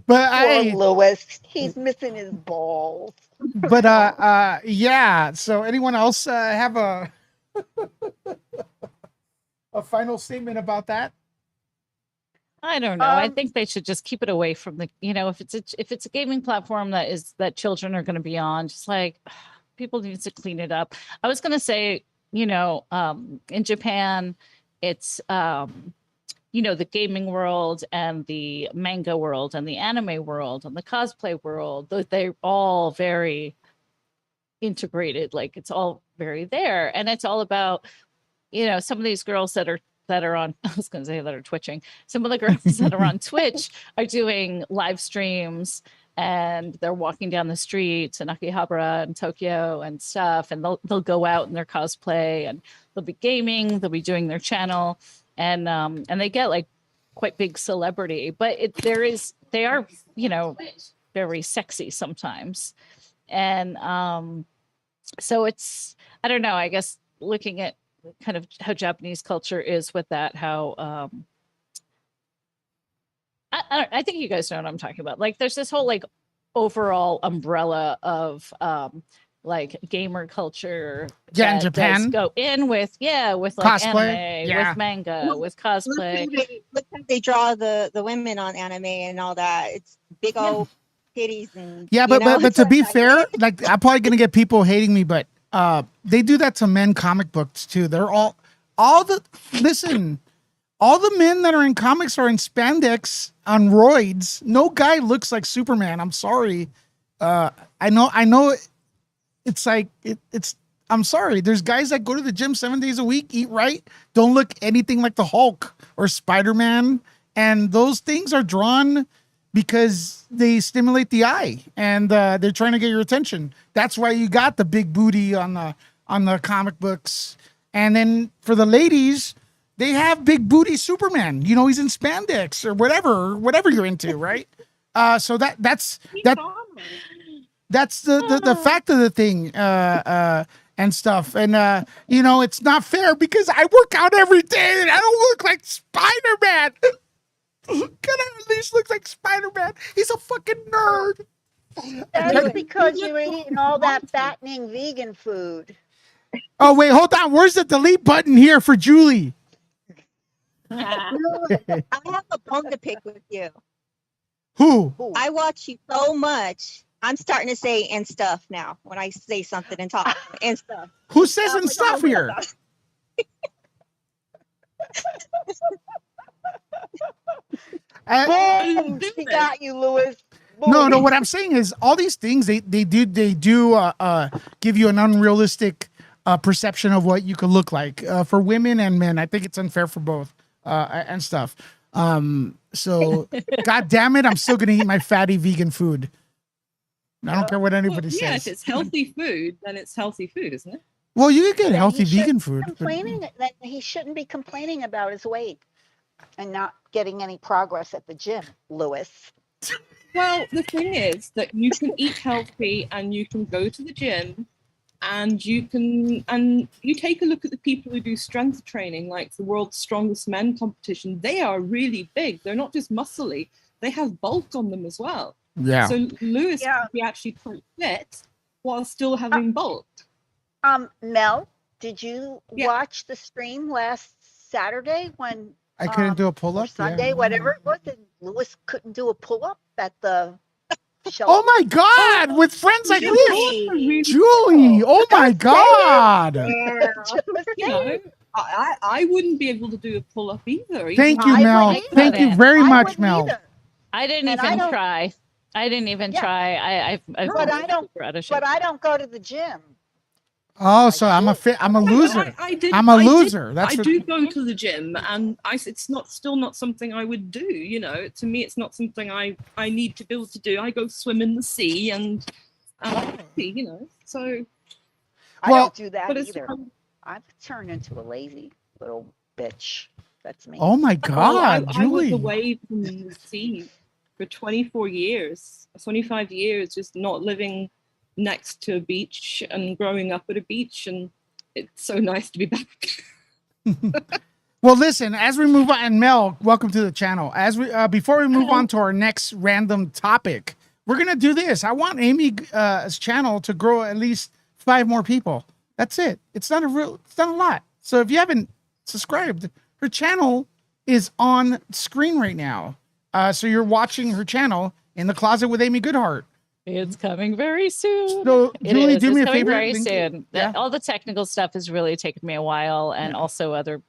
But Poor Lewis, he's missing his balls. But yeah. So anyone else have a final statement about that? I don't know. I think they should just keep it away from the, if it's a gaming platform that children are going to be on, just like people need to clean it up. I was going to say, in Japan, it's the gaming world and the manga world and the anime world and the cosplay world, they're all very integrated. Like it's all very there. And it's all about, some of these girls that are on, I was going to say that are twitching. Some of the girls that are on Twitch are doing live streams and they're walking down the streets in Akihabara and Tokyo and stuff. And they'll go out in their cosplay and they'll be gaming, they'll be doing their channel. And they get like quite big celebrity, but they are, very sexy sometimes. And so it's, I don't know, I guess looking at kind of how Japanese culture is with that, how I think you guys know what I'm talking about. Like there's this whole like overall umbrella of like gamer culture in Japan does go in with like cosplay, anime, with manga, with cosplay. Look how they draw the women on anime and all that. It's big old titties and but to be fair, like I'm probably gonna get people hating me, but they do that to men comic books too. They're all the men that are in comics are in spandex on roids. No guy looks like Superman. I'm sorry. I know. It's like it's. I'm sorry. There's guys that go to the gym 7 days a week, eat right, don't look anything like the Hulk or Spider-Man, and those things are drawn because they stimulate the eye and they're trying to get your attention. That's why you got the big booty on the comic books. And then for the ladies, they have big booty Superman. He's in spandex or whatever you're into, right? So that's the fact of the thing, and stuff. And it's not fair because I work out every day and I don't look like Spider-Man. Can I at least look like Spider-Man? He's a fucking nerd. That's because you're eating all that fattening vegan food. Oh wait, hold on. Where's the delete button here for Julie? I have a bone to pick with you. Who? I watch you so much. I'm starting to say and stuff now when I say something and talk and stuff. Who says and stuff here? Boom! She got you, Lewis. Boom. No. What I'm saying is, all these things they do give you an unrealistic perception of what you could look like for women and men. I think it's unfair for both and stuff. So, God damn it, I'm still gonna eat my fatty vegan food. I don't care what anybody says. Yeah, if it's healthy food, then it's healthy food, isn't it? Well, you can get healthy vegan food. Complaining that he shouldn't be complaining about his weight and not getting any progress at the gym, Lewis. Well, the thing is that you can eat healthy and you can go to the gym and you take a look at the people who do strength training, like the world's strongest men competition. They are really big. They're not just muscly. They have bulk on them as well. Yeah. So Lewis could be actually quite fit while still having bulk. Mel, did you watch the stream last Saturday when I couldn't do a pull-up? Sunday, whatever it was, and Lewis couldn't do a pull-up at the Oh my God! With friends like this, Julie. Julie. Oh my God! You know, I wouldn't be able to do a pull up either. Thank you, I Mel. wouldn't Thank you either. very I much, wouldn't Mel. either. I didn't And I even don't- try. I didn't even Yeah. try. I've But I don't. super out of shape. But I don't go to the gym. Oh, so I'm a loser. I'm a loser. I That's what. do go to the gym, and it's still not something I would do. You know, to me, it's not something I need to be able to do. I go swim in the sea, and you know, so. I Well- don't do that But it's either. I've turned into a lazy little bitch. That's me. Oh my God, I was Julie. away from the sea for 24 years, 25 years, just not living next to a beach and growing up at a beach, and it's so nice to be back. Well, listen, as we move on, and Mel, welcome to the channel. As we before we move on to our next random topic, we're gonna do this. I want Amy's channel to grow at least 5 more people. That's it. It's not a lot. So if you haven't subscribed, her channel is on screen right now. So you're watching her channel in the closet with Amy Goodheart. It's coming very soon. So It Julie, is. do me It's a coming favor. very Link- soon. Yeah. All the technical stuff has really taken me a while, and Yeah. also other,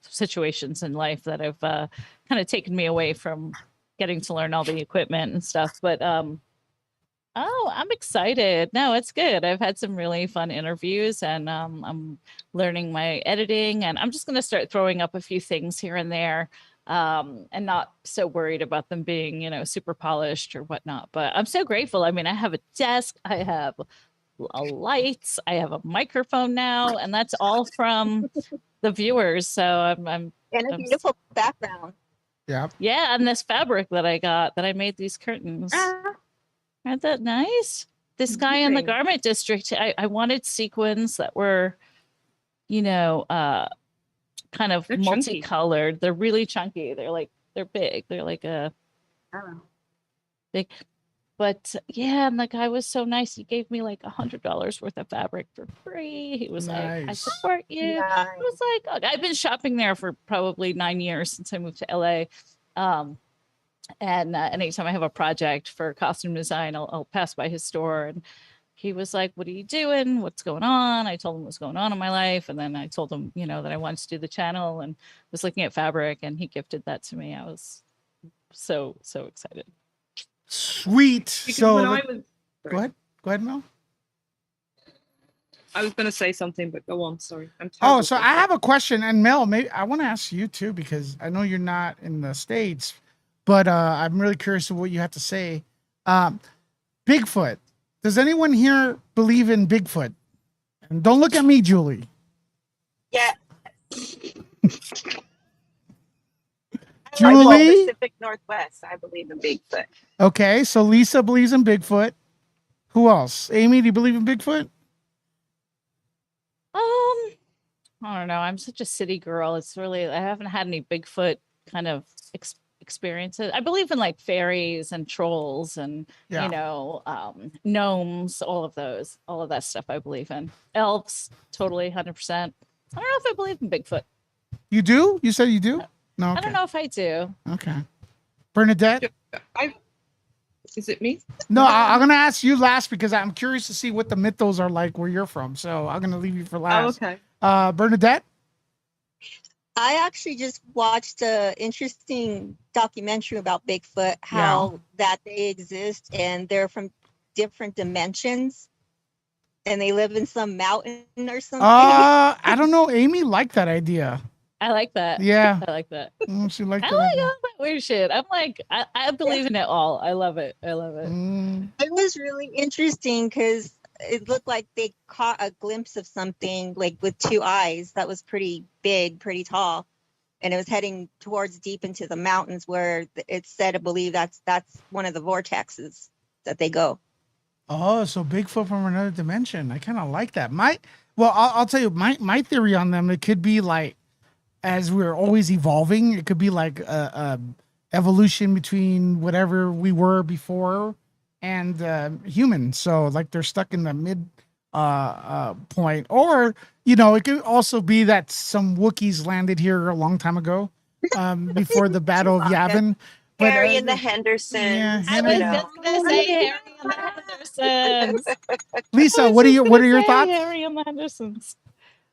situations in life that have kind of taken me away from getting to learn all the equipment and stuff. But I'm excited. No, it's good. I've had some really fun interviews, and I'm learning my editing, and I'm just going to start throwing up a few things here and there. And not so worried about them being, super polished or whatnot. But I'm so grateful. I mean, I have a desk, I have lights, I have a microphone now, and that's all from the viewers. So I'm And a I'm- beautiful background. Yeah. yeah, and this fabric that I got that I made these curtains. Aren't that nice? This guy in the Amazing. garment district, I wanted sequins that were, kind of They're chunky. multicolored. They're really chunky. They're big. They're like a big, but yeah, and the guy was so nice. He gave me like $100 worth of fabric for free. He was like, I Nice. support you. I was like, oh, I've been shopping there for probably 9 years since I moved to LA. And anytime I have a project for costume design, I'll pass by his store, and he was like, what are you doing? What's going on? I told him what's going on in my life. And then I told him, that I wanted to do the channel and was looking at fabric, and he gifted that to me. I was so excited. Sweet. Because So when I was, go ahead, Mel. I was going to say something, but go on. Sorry, I'm Oh, terrible so for I that. have a question, and Mel, maybe I want to ask you too, because I know you're not in the States, but I'm really curious of what you have to say. Bigfoot. Does anyone here believe in Bigfoot? And don't look at me, Julie. Yeah. Julie? Pacific Northwest. I believe in Bigfoot. Okay, so Lisa believes in Bigfoot. Who else? Amy, do you believe in Bigfoot? I don't know. I'm such a city girl. It's really, I haven't had any Bigfoot kind of experiences. I believe in like fairies and trolls and, Yeah. gnomes, all of that stuff I believe in. Elves, totally 100%. I don't know if I believe in Bigfoot. You do? You said you do? No. I Okay. don't know if I do. Okay. Bernadette? Is it me? No, I'm going to ask you last because I'm curious to see what the mythos are like where you're from. So I'm going to leave you for Oh, last. okay. Bernadette? I actually just watched a interesting documentary about Bigfoot, how that they exist and they're from different dimensions and they live in some mountain or something. I don't know. Amy liked that idea. I like that. Yeah. I like that. She liked I that like idea. all that weird shit. I'm like, I believe in it all. I love it. I love it. It was really interesting because it looked like they caught a glimpse of something like with 2 eyes that was pretty big, pretty tall. And it was heading towards deep into the mountains where it's said to believe that's one of the vortexes that they go. Oh, so Bigfoot from another dimension. I kind of like that. I'll tell you my theory on them. It could be like, as we're always evolving, it could be like a evolution between whatever we were before and humans. So like they're stuck in the mid point, or it could also be that some Wookiees landed here a long time ago, before the Battle of Yavin. Harry and the Hendersons. yeah, I Hannah, was You yeah. know. just gonna say Harry and the Hendersons. Lisa, I was what are just your gonna say thoughts? Harry and the Hendersons.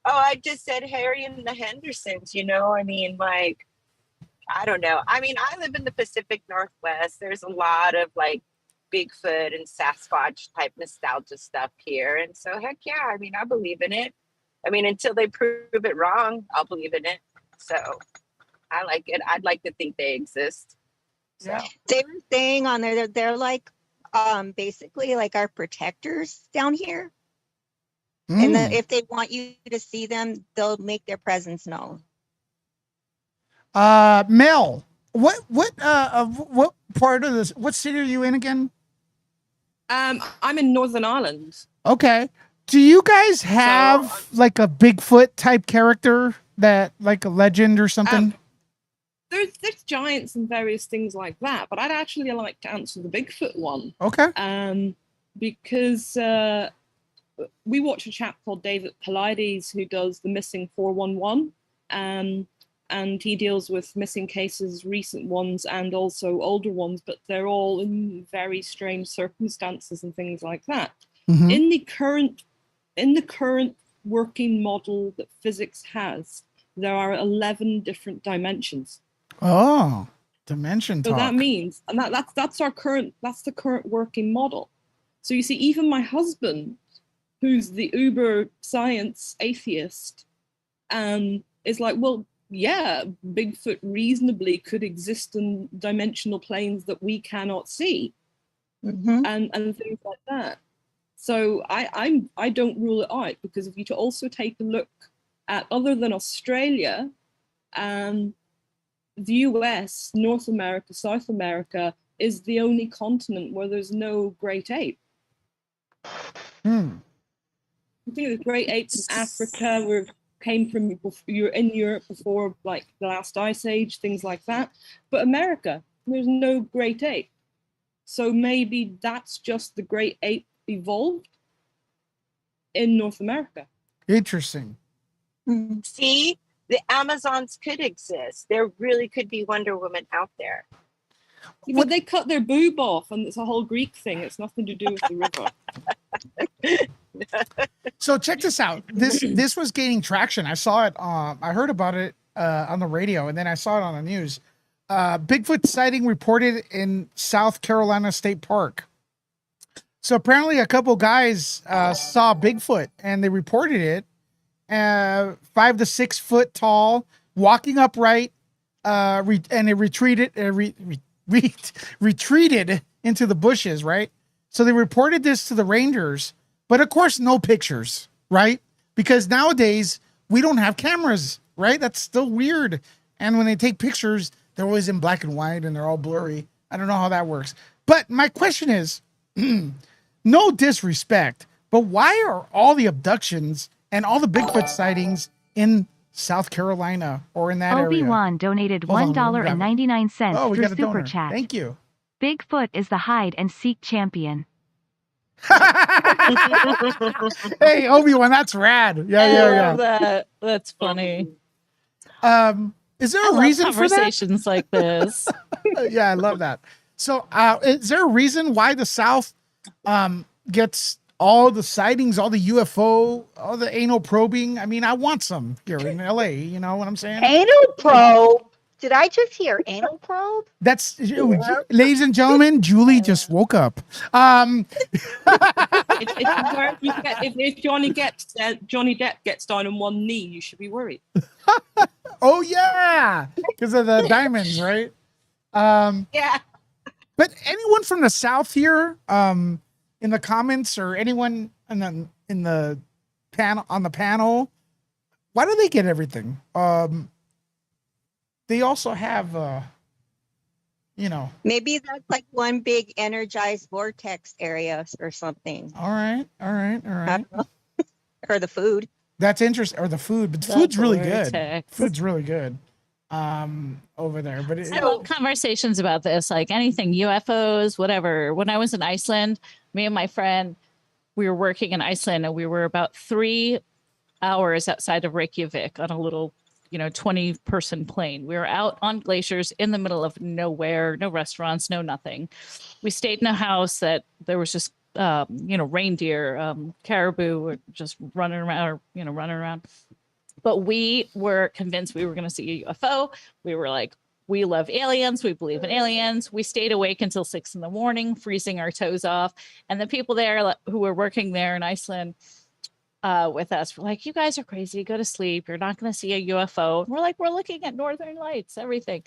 Oh, I just said Harry and the Hendersons. You know, I mean, like, I don't know. I mean, I live in the Pacific Northwest. There's a lot of like Bigfoot and Sasquatch type nostalgia stuff here. And so, heck yeah, I mean, I believe in it. I mean, until they prove it wrong, I'll believe in it. So I like it. I'd like to think they exist. So, Yeah. They were saying on there that they're like basically like our protectors down here. And Mm. if they want you to see them, they'll make their presence known. Mel, what part of this? What city are you in again? I'm in Northern Ireland. Okay. Do you guys have like a Bigfoot type character that like a legend or something? There's giants and various things like that, but I'd actually like to answer the Bigfoot one. Okay. Because we watch a chap called David Paulides who does the Missing 411, and he deals with missing cases, recent ones and also older ones, but they're all in very strange circumstances and things like that. Mhm. In the current working model that physics has, there are 11 different dimensions. Oh, dimension So talk. that means, and that's the current working model. So you see, even my husband, who's the uber science atheist, is like, well, yeah, Bigfoot reasonably could exist in dimensional planes that we cannot see, and things like that. So I don't rule it out, because if you also take a look at, other than Australia, the US, North America, South America is the only continent where there's no great ape. I think the great apes in Africa came from, you're in Europe before like the last ice age, things like that. But America, there's no great ape. So maybe that's just the great ape evolved in North America. Interesting. see, the Amazons could exist. There really could be Wonder Woman out there. But they cut their boob off, and it's a whole Greek thing. It's nothing to do with the river. So check this out. This was gaining traction. I saw it. I heard about it on the radio, and then I saw it on the news. Bigfoot sighting reported in South Carolina State Park. So apparently, a couple guys saw Bigfoot, and they reported it. 5 to 6 foot tall, walking upright, and it retreated. Retreated into the bushes, right? So they reported this to the rangers, but of course, no pictures, right? Because nowadays we don't have cameras, right? That's still weird. And when they take pictures, they're always in black and white and they're all blurry. I don't know how that works. But my question is, no disrespect, but why are all the abductions and all the Bigfoot sightings in South Carolina or in that area? Obi-Wan donated Hold on, let me grab it. $1.99 Oh, we through got a Super donor. Chat. Thank you. Bigfoot is the hide and seek champion. Hey, Obi-Wan, that's rad. Yeah. That. That's funny. Is there a reason for that? Conversations like this. Yeah, I love that. So, is there a reason why the South gets all the sightings, all the UFO, all the anal probing? I mean, I want some here in LA. You know what I'm saying? Anal probe. Did I just hear anal probe? That's, ladies and gentlemen, Julie just woke up. It's where if Johnny Depp gets down on one knee, you should be worried. Oh yeah, because of the diamonds, right? Yeah. But anyone from the South here, in the comments, or anyone in the panel on the panel, why do they get everything? They also have, Maybe that's like one big energized vortex area or something. All right. Or the food. That's interesting. Or the food, but the food's really good. Food's really good over there. But I love conversations about this, like anything UFOs, whatever. When I was in Iceland, me and my friend, we were working in Iceland, and we were about 3 hours outside of Reykjavik on a little 20-person plane. We were out on glaciers in the middle of nowhere, no restaurants, no nothing. We stayed in a house that there was just reindeer, caribou were just running around. But we were convinced we were going to see a UFO. We were like, we love aliens. We believe in aliens. We stayed awake until 6 a.m, freezing our toes off. And the people there who were working there in Iceland with us were like, you guys are crazy. Go to sleep. You're not going to see a UFO. And we're like, we're looking at northern lights, everything.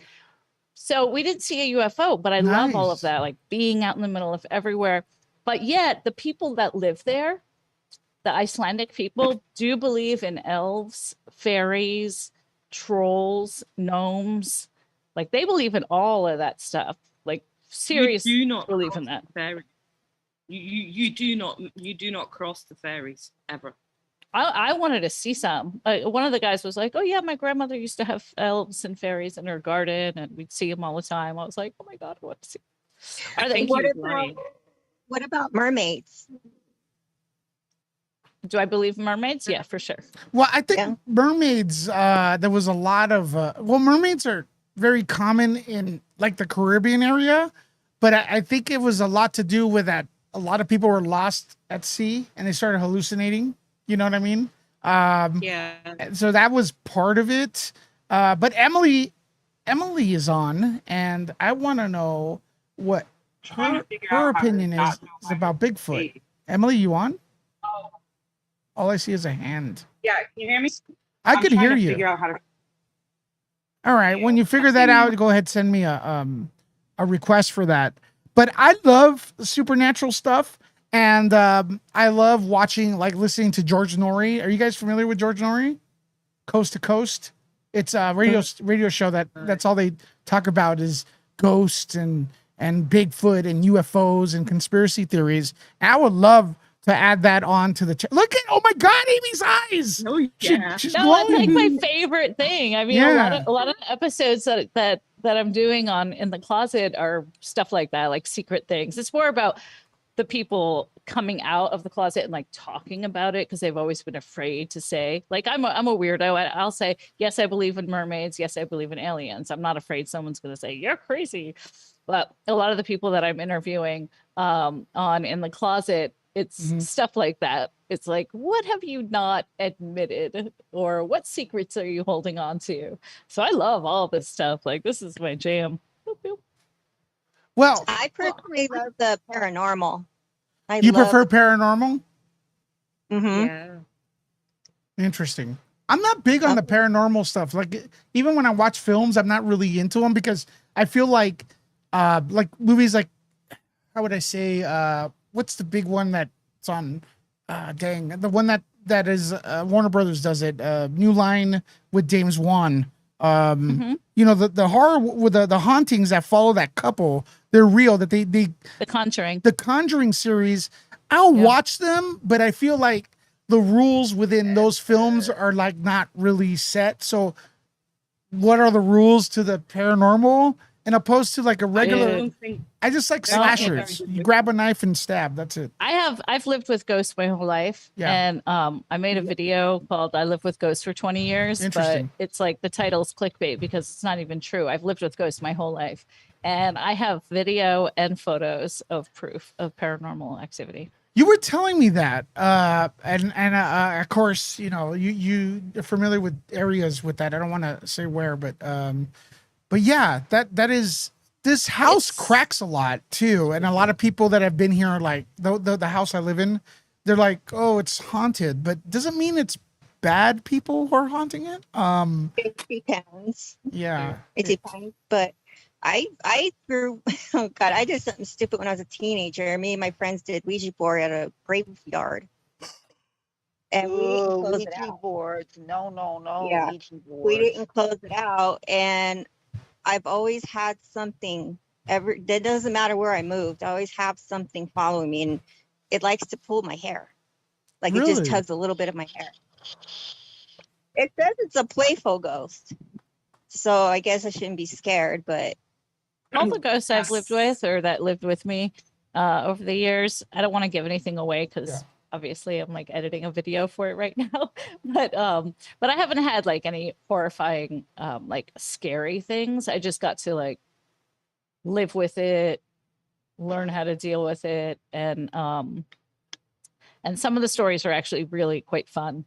So we didn't see a UFO, but I love all of that, like being out in the middle of everywhere. But yet the people that live there, the Icelandic people, do believe in elves, fairies, trolls, gnomes. Like they believe in all of that stuff. Like seriously, You do not believe in that. Fairies. You do not cross the fairies ever. I wanted to see some. One of the guys was like, "Oh yeah, my grandmother used to have elves and fairies in her garden, and we'd see them all the time." I was like, "Oh my god, I want to see." Are they? What about mermaids? Do I believe in mermaids? Yeah, for sure. Well, I think mermaids. There was a lot of. Mermaids are very common in like the Caribbean area, but I think it was a lot to do with that. A lot of people were lost at sea and they started hallucinating. You know what I mean? Yeah. So that was part of it. But Emily is on, and I want to know what her opinion is about Bigfoot. Emily, you on? All I see is a hand. Yeah, can you hear me? I could hear you. Figure out how to. All right, when you figure that out, go ahead, send me a request for that. But I love supernatural stuff, and I love watching, like listening to George Norrie. Are you guys familiar with George Norrie? Coast to Coast. It's a radio show that's all they talk about is ghosts and Bigfoot and UFOs and conspiracy theories. And I would love to add that on to the look at, oh my god, Amy's eyes. Oh yeah. She's It's like my favorite thing. I mean, Yeah. a lot of the episodes that I'm doing on In the Closet are stuff like that, like secret things. It's more about the people coming out of the closet and like talking about it because they've always been afraid to say, like, I'm a weirdo. I'll say, yes, I believe in mermaids. Yes, I believe in aliens. I'm not afraid someone's going to say, you're crazy. But a lot of the people that I'm interviewing on In the Closet, it's stuff like that. It's like, what have you not admitted, or what secrets are you holding on to? So I love all this stuff. Like, this is my jam. Boop, boop. Well, I personally love the paranormal. You prefer paranormal? Mm-hmm. Yeah. Interesting. I'm not big on the paranormal stuff. Like, even when I watch films, I'm not really into them because I feel like movies like, how would I say, what's the big one that's on, the one that is Warner Brothers does it, New Line with James Wan. You know, the horror with the hauntings that follow that couple, they're real. That they The Conjuring. the Conjuring series, I'll watch them, but I feel like the rules within those films are like not really set. So what are the rules to the paranormal? And opposed to like a regular, I just like slashers. You grab a knife and stab. That's it. I've lived with ghosts my whole life. Yeah. And I made a video called I Lived with Ghosts for 20 years. But Interesting. it's like the title's clickbait because it's not even true. I've lived with ghosts my whole life. And I have video and photos of proof of paranormal activity. You were telling me that, and of course, you know, you are familiar with areas with that. I don't want to say where, but yeah, that is, this house cracks a lot too, and a lot of people that have been here are like, the house I live in, they're like, oh, it's haunted, but doesn't mean it's bad people who are haunting it. It depends. Yeah, It depends, but I threw, oh God, I did something stupid when I was a teenager. Me and my friends did Ouija board at a graveyard. And we didn't close it Ouija out. boards. No. Yeah. Ouija boards. We didn't close it out. And I've always had something, that doesn't matter where I moved. I always have something following me, and it likes to pull my hair. Like it just Really? tugs a little bit of my hair. It says it's a playful ghost. So I guess I shouldn't be scared, but All the ghosts I've lived with or that lived with me over the years, I don't want to give anything away because obviously I'm like editing a video for it right now, but I haven't had like any horrifying like scary things. I just got to like live with it, learn how to deal with it, and some of the stories are actually really quite fun.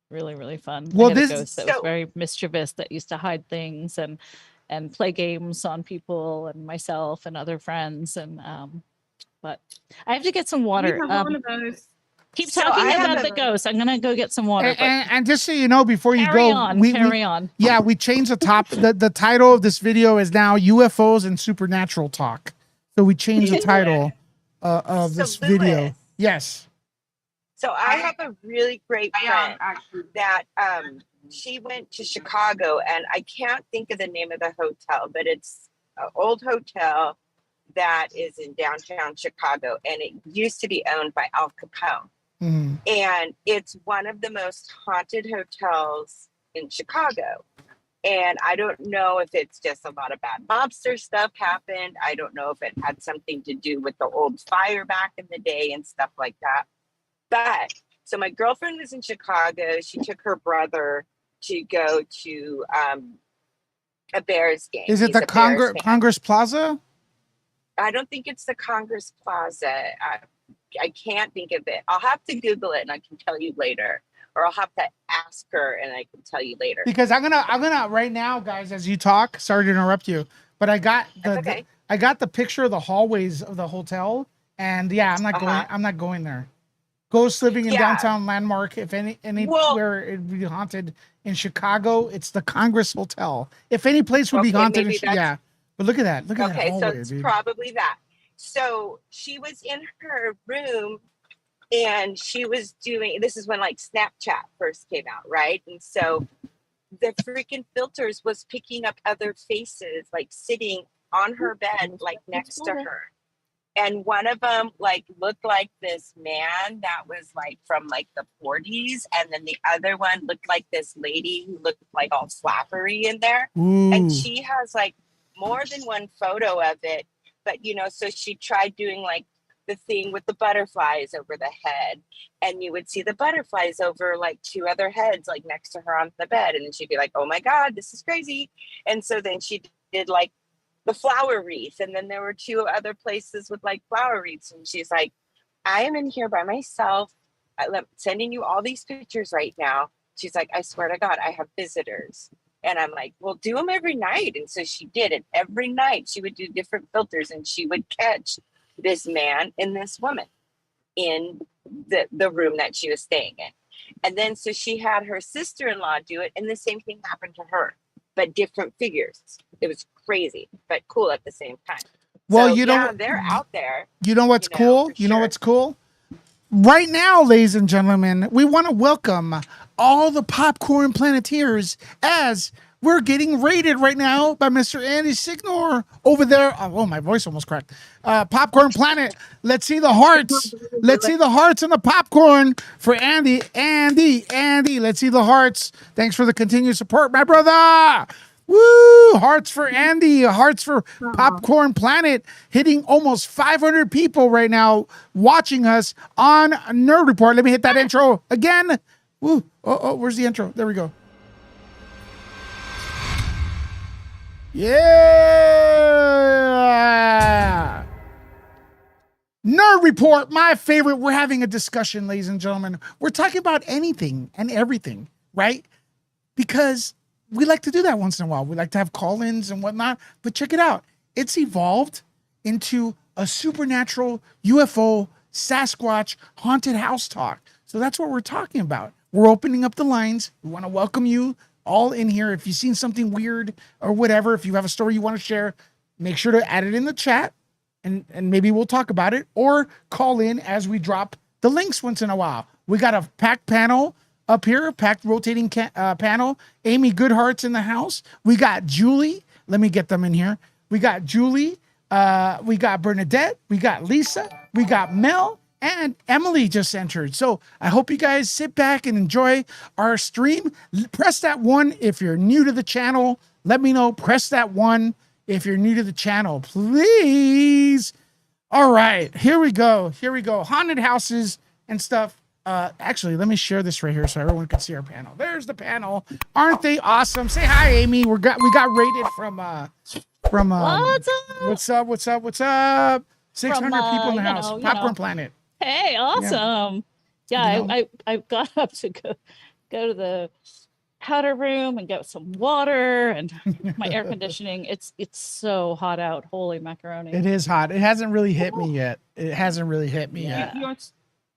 Really fun. Well, I had this- a ghost that was So- very mischievous that used to hide things and play games on people and myself and other friends. And but I have to get some water. You have one of those. Keep So talking I have about a- the ghost. I'm gonna go get some water. But And just so you know, before you carry go, on, we carry on. yeah, we changed the top. The title of this video is now UFOs and Supernatural Talk. So we changed the title of So this video. Lewis. Yes. So I have a really great friend that she went to Chicago, and I can't think of the name of the hotel, but it's an old hotel that is in downtown Chicago, and it used to be owned by Al Capone. Mhm. And it's one of the most haunted hotels in Chicago. And I don't know if it's just a lot of bad mobster stuff happened. I don't know if it had something to do with the old fire back in the day and stuff like that. But so my girlfriend was in Chicago. She took her brother to go to a Bears game. Is it He's the a Bears fan. Congress Plaza? I don't think it's the Congress Plaza. I can't think of it. I'll have to Google it and I can tell you later. Or I'll have to ask her and I can tell you later. Because I'm gonna right now, guys, as you talk. Sorry to interrupt you, but I got I got the picture of the hallways of the hotel, and yeah, I'm not going. I'm not going there. Ghosts living in downtown Landmark. If anywhere it'd be haunted in Chicago, it's the Congress Hotel. If any place would be haunted, yeah. But look at that. Look at that hallway, so it's dude. probably that. So she was in her room and she was doing, this is when like Snapchat first came out, right? And so the freaking filters was picking up other faces, like sitting on her bed, like next to her. And one of them like looked like this man that was like from like the 40s. And then the other one looked like this lady who looked like all slappery in there. Ooh. And she has like more than one photo of it. But, you know, so she tried doing like the thing with the butterflies over the head. And you would see the butterflies over like two other heads, like next to her on the bed. And then she'd be like, oh my God, this is crazy. And so then she did like the flower wreath. And then there were two other places with like flower wreaths. And she's like, I am in here by myself. I'm sending you all these pictures right now. She's like, I swear to God, I have visitors. And I'm like, well, do them every night. And so she did it. Every night she would do different filters and she would catch this man and this woman in the room that she was staying in. And then so she had her sister-in-law do it. And the same thing happened to her, but different figures. It was crazy, but cool at the same time. Well, so, you know, they're out there. You know what's cool? You know what's cool? Right now, ladies and gentlemen, we want to welcome all the Popcorn Planeteers as we're getting rated right now by Mr. Andy Signor over there. Oh, my voice almost cracked. Popcorn Planet. Let's see the hearts. Let's see the hearts and the popcorn for Andy. Andy. Let's see the hearts. Thanks for the continued support, my brother. Woo! Hearts for Andy, hearts for Popcorn Planet, hitting almost 500 people right now watching us on Nerd Report. Let me hit that intro again. Woo! Oh, where's the intro? There we go. Yeah! Nerd Report, my favorite. We're having a discussion, ladies and gentlemen. We're talking about anything and everything, right? Because we like to do that once in a while. We like to have call-ins and whatnot. But check it out. It's evolved into a supernatural UFO, Sasquatch, haunted house talk. So that's what we're talking about. We're opening up the lines. We want to welcome you all in here. If you've seen something weird or whatever, if you have a story you want to share, make sure to add it in the chat and maybe we'll talk about it, or call in as we drop the links once in a while. We got a packed panel up here, packed rotating panel. Amy Goodheart's in the house. We got Julie. Let me get them in here. We got Julie. We got Bernadette. We got Lisa. We got Mel. And Emily just entered. So I hope you guys sit back and enjoy our stream. Press that 1 if you're new to the channel. Let me know. Press that 1 if you're new to the channel, please. All right. Here we go. Haunted houses and stuff. Actually, let me share this right here so everyone can see our panel. There's the panel. Aren't they awesome? Say hi, Amy. We got rated from what's up? 600 people in the house. Popcorn Planet. Hey, awesome. Yeah, I got up to go to the powder room and get some water and my air conditioning. It's so hot out. Holy macaroni. It is hot. It hasn't really hit me yet. Yet.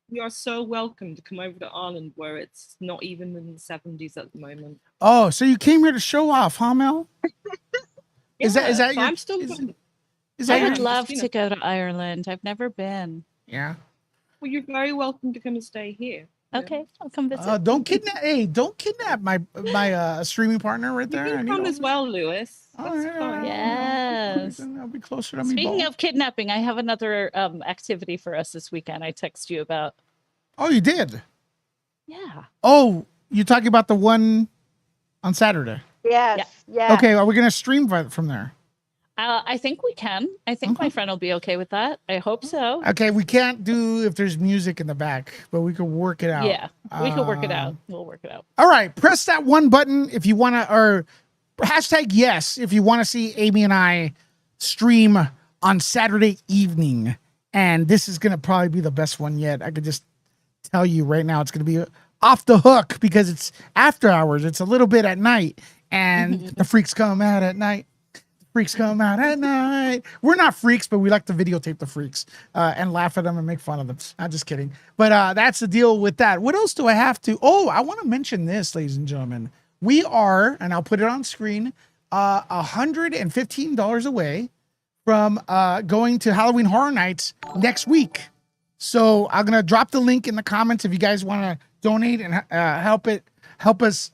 You are so welcome to come over to Ireland where it's not even in the 70s at the moment. Oh, so you came here to show off, huh, Mel? Is that your? I'm still. I would love to go to Ireland. I've never been. Yeah. Well, you're very welcome to come and stay here. Okay, I'll come visit. Don't kidnap my streaming partner right there. You can come as well, Lewis. That's fine. Yes. I'll be closer to me. Speaking of kidnapping, I have another activity for us this weekend. I text you about. Oh, you did? Yeah. Oh, you're talking about the one on Saturday? Yes. Yeah. Okay, are we gonna stream from there? I think we can. I think my friend will be okay with that. I hope so. Okay, we can't do if there's music in the back, but we could work it out. Yeah, we could work it out. We'll work it out. All right, press that one button if you want to, or hashtag yes if you want to see Amy and I stream on Saturday evening. And this is gonna probably be the best one yet. I could just tell you right now, it's gonna be off the hook because it's after hours. It's a little bit at night, and the freaks come out at night. Freaks come out at night. We're not freaks, but we like to videotape the freaks and laugh at them and make fun of them. I'm just kidding. But that's the deal with that. What else do I have to? Oh, I want to mention this, ladies and gentlemen. We are, and I'll put it on screen, $115 away from going to Halloween Horror Nights next week. So I'm going to drop the link in the comments if you guys want to donate and help us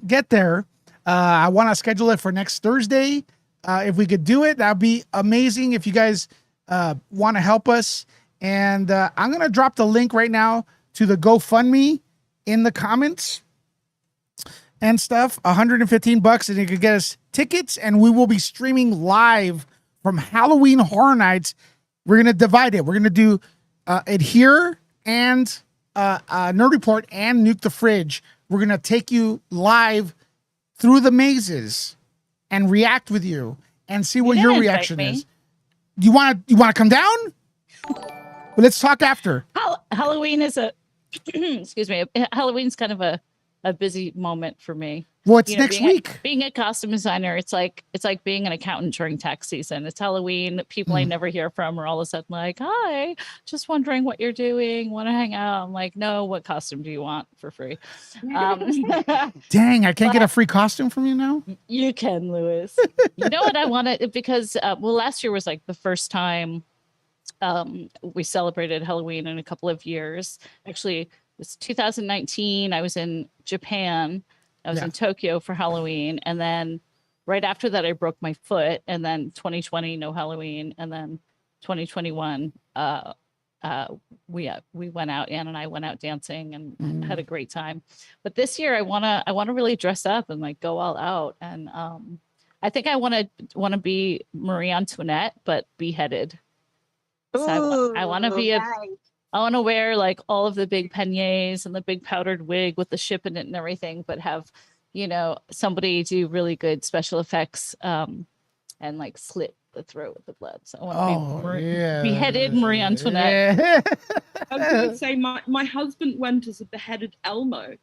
get there. I want to schedule it for next Thursday. If we could do it, that'd be amazing. If you guys want to help us, and I'm gonna drop the link right now to the GoFundMe in the comments and stuff. $115, and you could get us tickets, and we will be streaming live from Halloween Horror Nights. We're gonna divide it. We're gonna do it here and Nerd Report and Nuke the Fridge. We're gonna take you live through the mazes and react with you and see what your reaction is. You want to come down? Well, let's talk after. Halloween is excuse me. Halloween's kind of a busy moment for me. Well, it's next week. Being a costume designer, it's like being an accountant during tax season. It's Halloween. People I never hear from are all of a sudden like, "Hi, just wondering what you're doing. Want to hang out?" I'm like, "No, what costume do you want for free?" Dang, I can't get a free costume from you now. You can, Lewis. You know what I wanted because last year was like the first time we celebrated Halloween in a couple of years. Actually, it was 2019. I was in Japan. I was in Tokyo for Halloween, and then right after that, I broke my foot. And then 2020, no Halloween, and then 2021, we went out. Ann and I went out dancing and had a great time. But this year, I wanna really dress up and like go all out. And I think I wanna be Marie Antoinette, but beheaded. So I want to be nice. I want to wear like all of the big peignets and the big powdered wig with the ship in it and everything, but have, somebody do really good special effects and like slit the throat with the blood. So I want to be beheaded Marie Antoinette. Yeah. I was going to say my husband went as a beheaded Elmo.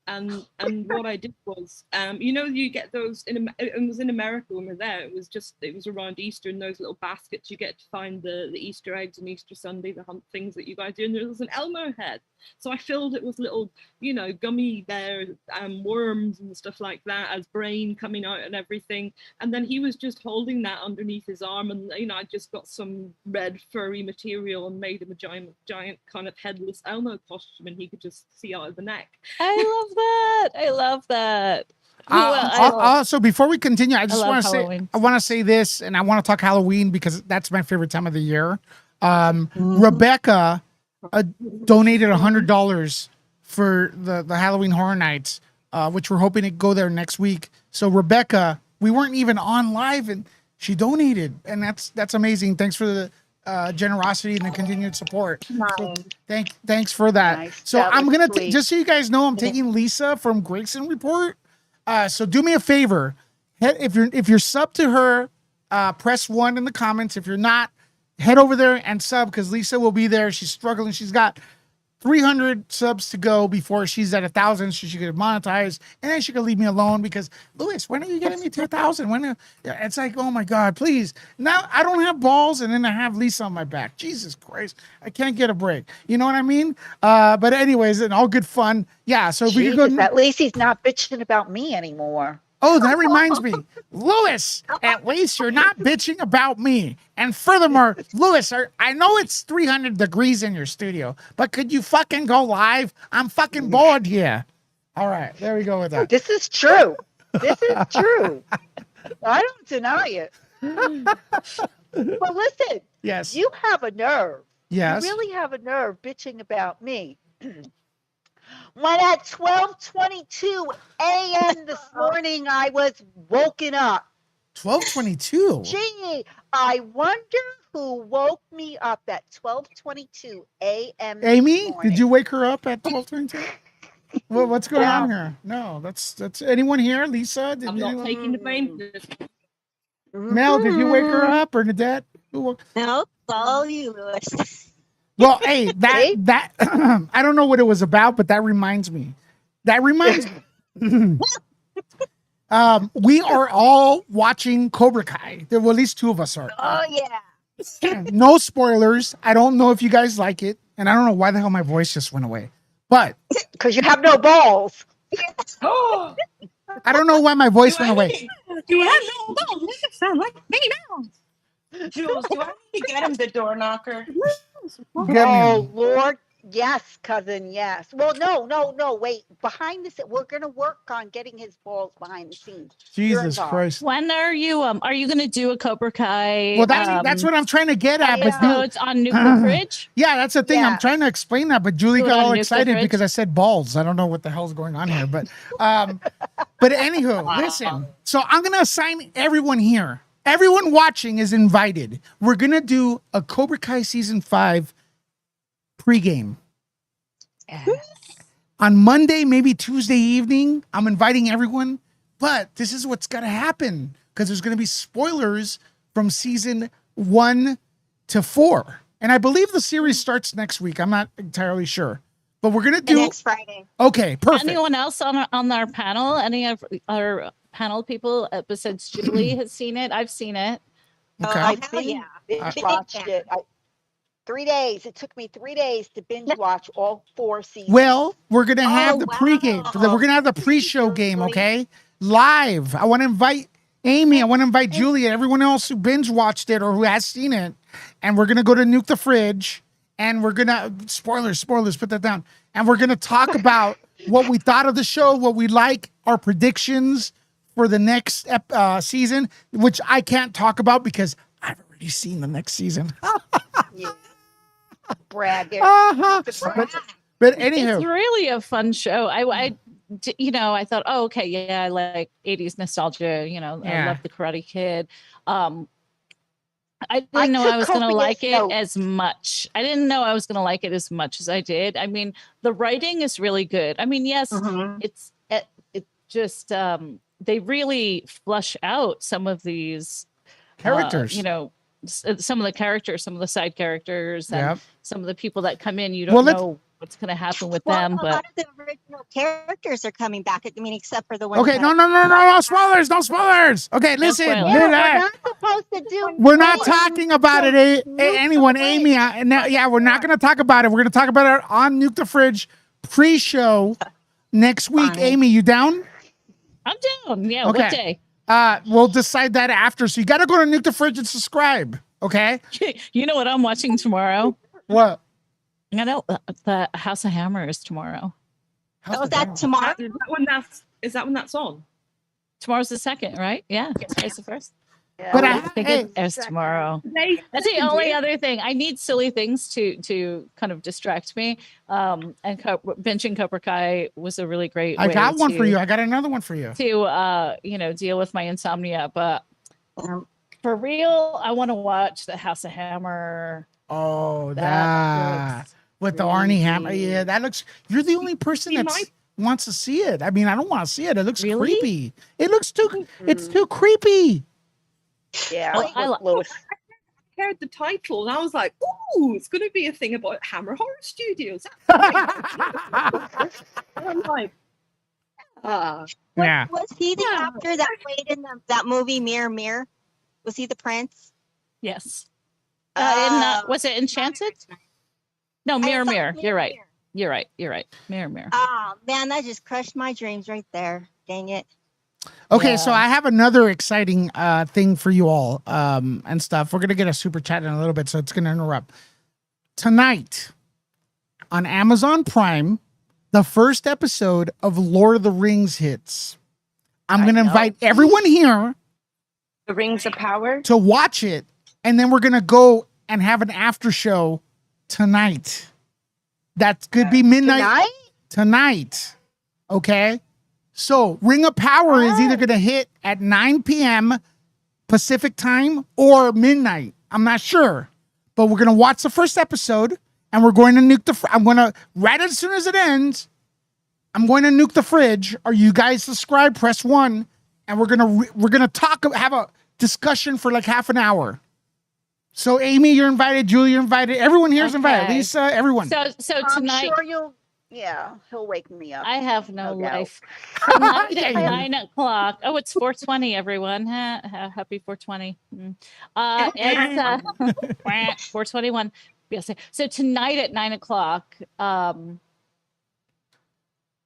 And what I did was, you get those it was in America when we were there. It was around Easter in those little baskets. You get to find the Easter eggs on Easter Sunday, the hunt things that you guys do. And there was an Elmo head. So I filled it with little, gummy bear worms and stuff like that as brain coming out and everything. And then he was just holding that underneath his arm. And, I just got some red furry material and made him a giant kind of headless Elmo costume, and he could just see out of the neck. I love that. So before we continue, I just want to say this, and I want to talk Halloween because that's my favorite time of the year. Rebecca donated $100 for the Halloween Horror Nights, which we're hoping to go there next week. So Rebecca, we weren't even on live, and she donated, and that's amazing. Thanks for generosity and the continued support. So Mine. thanks for that. Nice. So That I'm was gonna sweet. just so you guys know, I'm taking Lisa from Grayson Report. So do me a favor, if you're sub to her, press 1 in the comments. If you're not, head over there and sub because Lisa will be there. She's struggling. She's got 300 subs to go before she's at 1,000, so she could monetize, and then she could leave me alone because Louis, when are you getting me to 1,000? It's like, oh my God, please. Now I don't have balls, and then I have Lisa on my back. Jesus Christ, I can't get a break. You know what I mean? But anyways, in all good fun, yeah. So if we could Jesus, go. at least he's not bitching about me anymore. Oh, that reminds me, Louis, at least you're not bitching about me. And furthermore, Louis, I know it's 300 degrees in your studio, but could you fucking go live? I'm fucking bored here. All right, there we go with that. This is true. This is true. I don't deny it. But listen, Yes. you have a nerve. Yes. You really have a nerve bitching about me. When at 12:22 a.m. this morning, I was woken up. 12:22. Gee, I wonder who woke me up at 12:22 a.m. this Amy, morning. did you wake her up at 12:22? What's going on No. here? No, that's anyone here? Lisa, did I'm not anyone? taking the blame. Mel, did you wake her up or Nadette? Who woke? No, it's all you, Louis. Well, hey, See? that I don't know what it was about, but that reminds me. We are all watching Cobra Kai. Well, at least 2 of us are. Oh yeah. No spoilers. I don't know if you guys like it, and I don't know why the hell my voice just went away. But Because you have no balls. I don't know why my voice went away. Do I know? Don't make it sound like Mickey Mouse. Jules, do I need to get him the door knocker? Get Oh, me. Lord. Yes, cousin. Yes. Well, no. Wait. Behind the scenes, we're going to work on getting his balls behind the scenes. You're Jesus involved. Christ. When are you going to do a Cobra Kai? Well, that's what I'm trying to get at. But So it's on Nuclear Fridge. yeah, that's the thing. I'm Yeah. trying to explain that, but Julie Do it got on all Nuclear excited Fridge? because I said balls. I don't know what the hell's going on here, but anywho, listen. So I'm gonna assign everyone here. Everyone watching is invited. We're gonna do a Cobra Kai season 5 pregame on Monday, maybe Tuesday evening. I'm inviting everyone, but this is what's gotta happen because there's gonna be spoilers from season 1 to 4. And I believe the series starts next week. I'm not entirely sure, but we're gonna do Next Friday. okay. Perfect. Anyone else on our panel? Any of our panel people besides Julie has seen it? I've seen it. Okay. Oh, I've hell binge yeah. watched it. 3 days. It took me 3 days to binge watch all 4 seasons. Well, we're gonna have Oh, the pregame. wow. We're gonna have the pre-show game. Okay, live. I want to invite Amy. I want to invite Julie and everyone else who binge watched it or who has seen it. And we're gonna go to Nuke the Fridge, and we're gonna spoilers. Put that down. And we're gonna talk about what we thought of the show, what we like, our predictions for the next season, which I can't talk about because I've already seen the next season. Yeah. Brag. Uh-huh. But anywho, It's really a fun show. I thought, oh, okay, yeah, I like 80s nostalgia. Yeah. I love the Karate Kid. I didn't know took I was going to copious like it notes. as much. I didn't know I was going to like it as much as I did. I mean, the writing is really good. I mean, yes, it's just they really flush out some of these characters. Some of the characters, some of the side characters, and Yep. some of the people that come in. You don't Well, let's- know what's going to happen with Well, them, a but lot of the original characters are coming back. I mean, except for the ones. Okay, that- no spoilers, no spoilers. Okay, listen, spoilers. Yeah, relax. we're not supposed to do. We're not spoilers. talking about it. Anyone, Amy? We're not going to talk about it. We're going to talk about it on Nuke the Fridge pre-show next week. Fine. Amy, you down? I'm down. Yeah, Okay. what day? We'll decide that after. So you got to go to Nuke the Fridge and subscribe. Okay. You know what I'm watching tomorrow? What? I know the House of Hammer is tomorrow. Oh, that tomorrow. Is that when that's on? Tomorrow's the 2nd, right? Yeah, today's the 1st. Yeah, But well, I think hey, it airs tomorrow. Today, That's the only other thing. I need silly things to kind of distract me. And benching Cobra Kai was a really great I way got one to, for you. I got another one for you. to deal with my insomnia. But For real, I want to watch the House of Hammer. Oh, That that looks with the Arnie Hammer. creepy. Yeah, that looks. You're the only person You that wants to see it. I mean, I don't want to see it. It looks Really? creepy. It looks too. It's Mm. too creepy. Yeah, Well, I look, Lewis. I heard the title and I was like, "Ooh, it's going to be a thing about Hammer Horror Studios." That's great. And I'm like, Yeah. Was he the Yeah. actor that played in that movie Mirror Mirror? Was he the prince? Yes. Oh. Was it Enchanted? No, I Mirror thought Mirror. You're right. Mirror. You're right. You're right. Mirror Mirror. Oh man, that just crushed my dreams right there. Dang it. Okay, so Yeah. I have another exciting thing for you all and stuff. We're gonna get a super chat in a little bit, so it's gonna interrupt. Tonight on Amazon Prime, the first episode of Lord of the Rings hits. I'm gonna invite everyone here The Rings of Power. to watch it, and then we're gonna go and have an after show tonight. That could be midnight tonight. Okay. So Ring of Power is either gonna hit at 9 p.m. Pacific time or midnight. I'm not sure. But we're gonna watch the first episode and we're going to nuke the I'm gonna right as soon as it ends, I'm going to nuke the fridge. Are you guys subscribed? Press 1 and we're gonna talk, have a discussion for like half an hour. So Amy, you're invited. Julie, you're invited. Everyone here is invited. Okay. Lisa, everyone. So I'm tonight, sure he'll wake me up. I have no No doubt. life. Tonight Yeah, at you do. 9 o'clock. Oh, it's 420, everyone. Happy 420. It's 421. Yes. So tonight at 9 o'clock,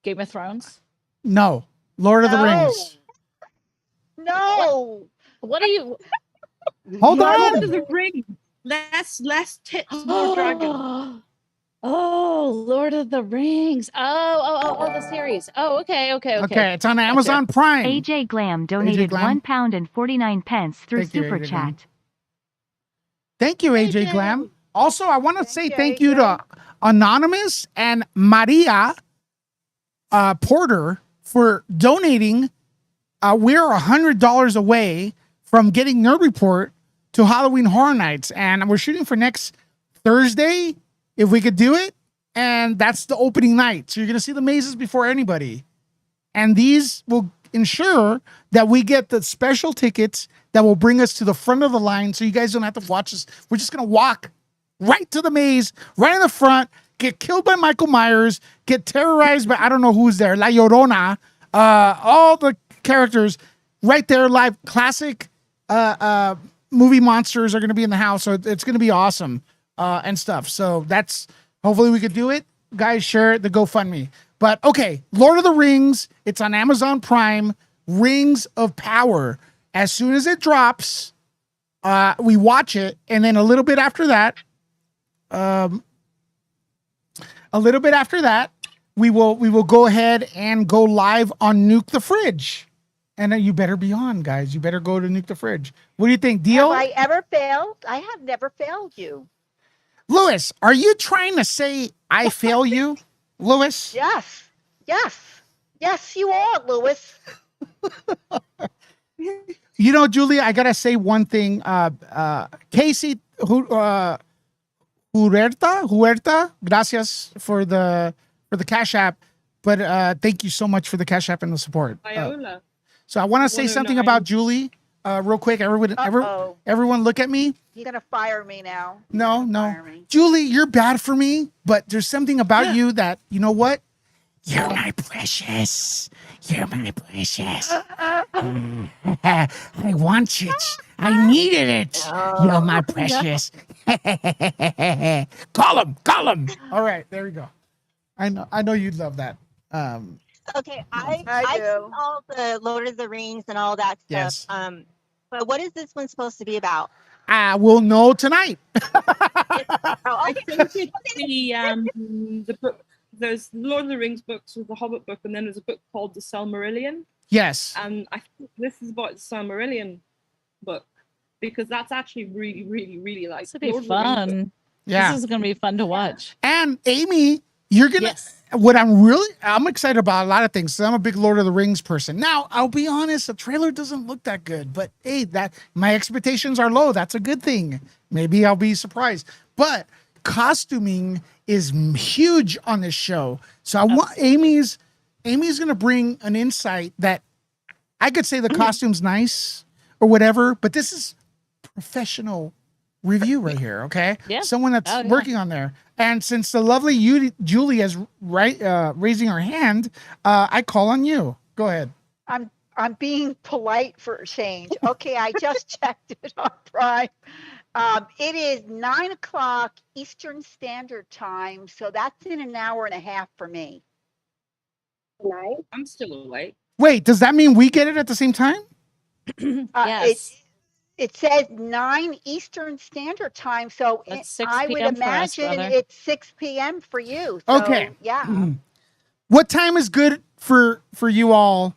Game of Thrones. No. Lord of the Rings. No. What are you? Hold Lord on. of the Rings. Less tits, more dragons. Oh, Lord of the Rings. Oh, the series. Oh, okay. Okay, it's on Amazon Prime. AJ Glam donated Glam? £1.49 through Thank you, Super AJ Glam. Chat. Thank you, AJ AJ. Glam. Also, I want to say thank you AJ. to Anonymous and Maria Porter for donating. We're $100 away from getting Nerd Report to Halloween Horror Nights, and we're shooting for next Thursday, if we could do it. And that's the opening night, so you're gonna see the mazes before anybody. And these will ensure that we get the special tickets that will bring us to the front of the line, so you guys don't have to watch us. We're just gonna walk right to the maze, right in the front, get killed by Michael Myers, get terrorized by I don't know who's there, La Llorona, all the characters right there live. Classic movie monsters are going to be in the house, so it's going to be awesome and stuff. So that's hopefully we could do it. Guys, share the GoFundMe. But okay, Lord of the Rings, it's on Amazon Prime. Rings of Power. As soon as it drops, we watch it, and then a little bit after that, we will go ahead and go live on Nuke the Fridge. And you better be on, guys. You better go to Nuke the Fridge. What do you think? Deal? Have I ever failed? I have never failed you. Lewis, are you trying to say I fail you? Lewis? Yes. Yes, you are, Lewis. You know, Julia, I gotta say one thing. Casey Huerta, gracias for the Cash App. But thank you so much for the Cash App and the support. Viola. So I want to say something 109. about Julie, real quick. Everyone, look at me. He's gonna fire me now. No, Fire me. Julie, you're bad for me. But there's something about you that you know what? You're my precious. You're my precious. I want it. I needed it. You're my precious. Call him. All right, there we go. I know you'd love that. Okay, I I do. seen all the Lord of the Rings and all that stuff. Yes. But what is this one supposed to be about? We'll know tonight. Oh, I think it's the book. There's Lord of the Rings books, there's the Hobbit book, and then there's a book called The Silmarillion. Yes. And I think this is about the Silmarillion book because that's actually really, really, really like This would be Lord of the Rings book. fun. Yeah. This is going to be fun to watch. And Amy, you're gonna. Yes. what I'm excited about a lot of things. So I'm a big Lord of the Rings person. Now, I'll be honest, the trailer doesn't look that good, but hey, that my expectations are low. That's a good thing. Maybe I'll be surprised. But costuming is huge on this show. So I want Amy's going to bring an insight that I could say the costume's nice or whatever, but this is professional review right here, okay? Yeah. Someone that's working on there. And since the lovely Julie is raising her hand, I call on you. Go ahead. I'm being polite for a change. Okay, I just checked it on Prime. It is 9:00 Eastern Standard Time, so that's in an hour and a half for me. Tonight? I'm still awake. Wait, does that mean we get it at the same time? Yes. It says 9 Eastern Standard Time, so That's 6 I would p.m. for us, imagine brother. it's 6 p.m. for you. So, Okay. yeah. What time is good for you all?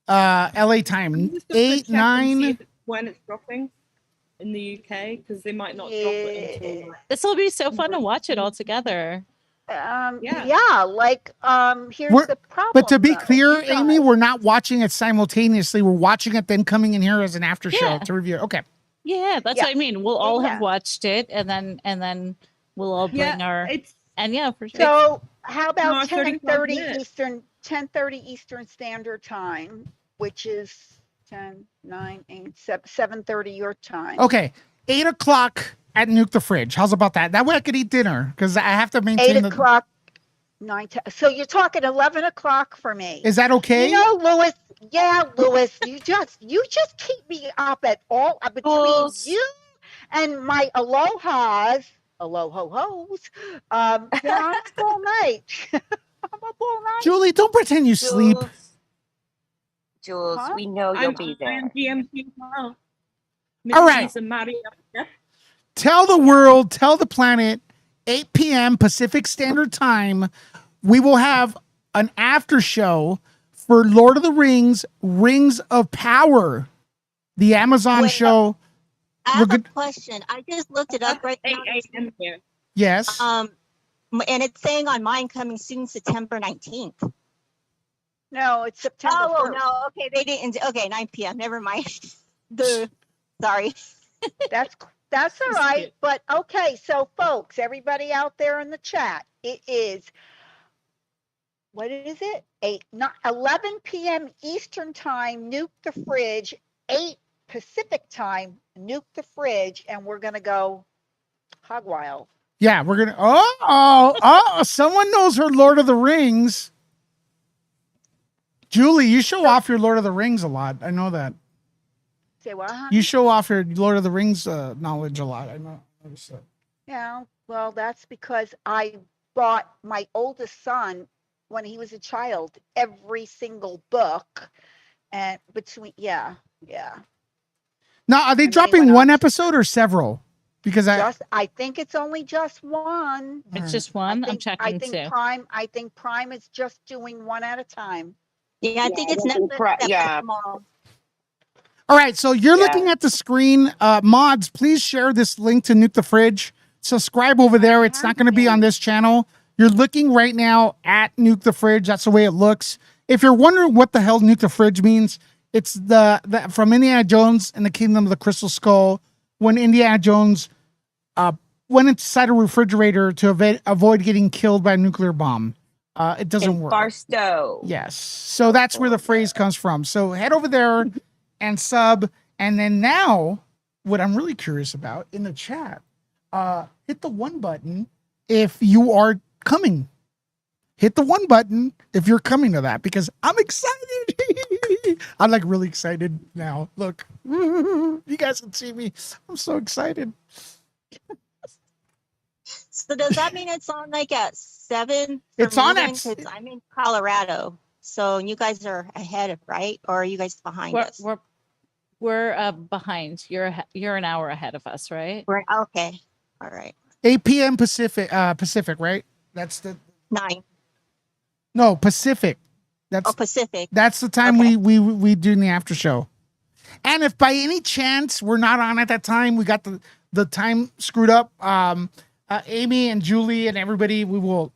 LA time, I'm just gonna check 8, and see 9. if it's when it's dropping in the UK, because they might not drop it until. This will be so fun to watch it all together. Yeah, like here's We're- the problem. But to be though. clear, You Amy, guys- we're not watching it simultaneously. We're watching it then coming in here as an after show Yeah. to review. Okay. Yeah, that's Yeah. what I mean. We'll all Yeah. have watched it, and then we'll all bring our It's for sure. So how about No, 35 10:30 minutes. Eastern 10:30 Eastern Standard Time, which is 10, 9, 8, 7:30 your time. Okay. 8 o'clock at Nuke the Fridge. How's about that? That way I could eat dinner because I have to maintain 8 o'clock, 9, 10. So you're talking 11 o'clock for me. Is that okay? You know, Louis. Yeah, Louis. You just keep me up at all between Bulls. you and my alohas, alohos. Yeah, I'm up all night. I'm up all night. Julie, don't pretend you sleep. Jules, Huh? we know you'll be I am there. GMT as well. All right. Lisa, Maddie, yeah. Tell the world, tell the planet, 8 p.m. Pacific Standard Time, we will have an after show for Lord of the Rings, Rings of Power, the Amazon Wait, show. I We're have a good. question. I just looked it up right 8 now. a.m. here. Yes. And it's saying on mine coming soon, September 19th. No, it's September Oh, 1st. no. Okay, they didn't. Okay, 9 p.m. Never mind. Sorry. That's all right. But okay, so folks, everybody out there in the chat, it is, what is it? 11 p.m. Eastern Time, Nuke the Fridge, 8 Pacific Time, Nuke the Fridge, and we're gonna go hog wild. Yeah, we're going to. Someone knows her Lord of the Rings. Julie, you show off your Lord of the Rings a lot. I know that. Say what? Huh? You show off your Lord of the Rings knowledge a lot. I know. Yeah, well, that's because I bought my oldest son when he was a child every single book, and yeah. Now, are they And then he dropping went one on. episode or several? Because I think it's only just one. It's just one. I'm I checking think too. Prime is just doing one at a time. Yeah, I think it's I think Netflix yeah. tomorrow. All right, so you're Yeah. looking at the screen. Mods, please share this link to Nuke the Fridge. Subscribe over there. It's not going to be on this channel. You're looking right now at Nuke the Fridge. That's the way it looks. If you're wondering what the hell Nuke the Fridge means, it's the from Indiana Jones and the Kingdom of the Crystal Skull, when Indiana Jones went inside a refrigerator to avoid getting killed by a nuclear bomb. It doesn't In work. Barstow. Yes. So that's where the phrase comes from. So head over there and sub. And then now, what I'm really curious about in the chat, hit the 1 button if you are coming. Hit the 1 button if you're coming to that, because I'm excited. I'm like really excited now. Look, you guys can see me. I'm so excited. So does that mean it's on like at 7? for It's on me at then? 'Cause I'm in Colorado. So you guys are ahead of, right? Or are you guys behind us? We're behind. You're an hour ahead of us, right? We're okay. All right. 8 p.m. Pacific, right? That's the 9. no Pacific. That's Pacific. That's the time Okay. we do in the after show. And if by any chance we're not on at that time, we got the time screwed up. Amy and Julie and everybody, we will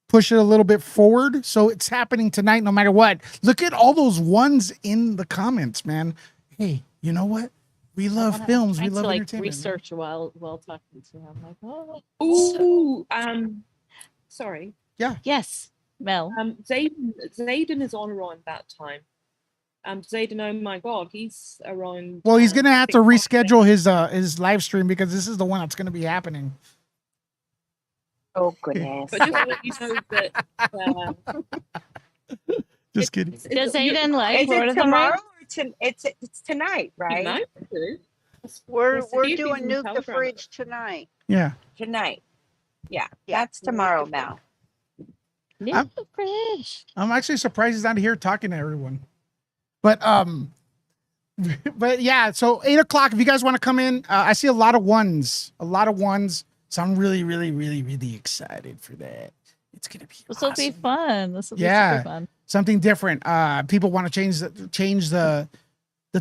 push it a little bit forward. So it's happening tonight, no matter what. Look at all those ones in the comments, man. Hey, you know what? We love films. We love like entertainment. research while talking to him. Like, oh, Ooh, sorry. Yeah. Yes, Mel. Zayden is on around that time. Zayden, oh my God, he's around. Well, he's gonna I have think to halfway. reschedule his live stream because this is the one that's gonna be happening. Oh goodness. But just to let you know that. Just kidding. Does Aiden like Is Lord it of the tomorrow Rings? or it's tonight, right? Tonight? We're We'll see if doing he's in Nuke the Telegram. Fridge tonight. Yeah. Tonight. Yeah, Yeah, that's tomorrow, Nuke the Mel. I'm- I'm actually surprised he's not here talking to everyone. But yeah, so 8 o'clock. If you guys want to come in, I see a lot of ones. So I'm really, really, really, really excited for that. It's gonna be This will be fun. This will be Yeah. super fun. something different. People want to change the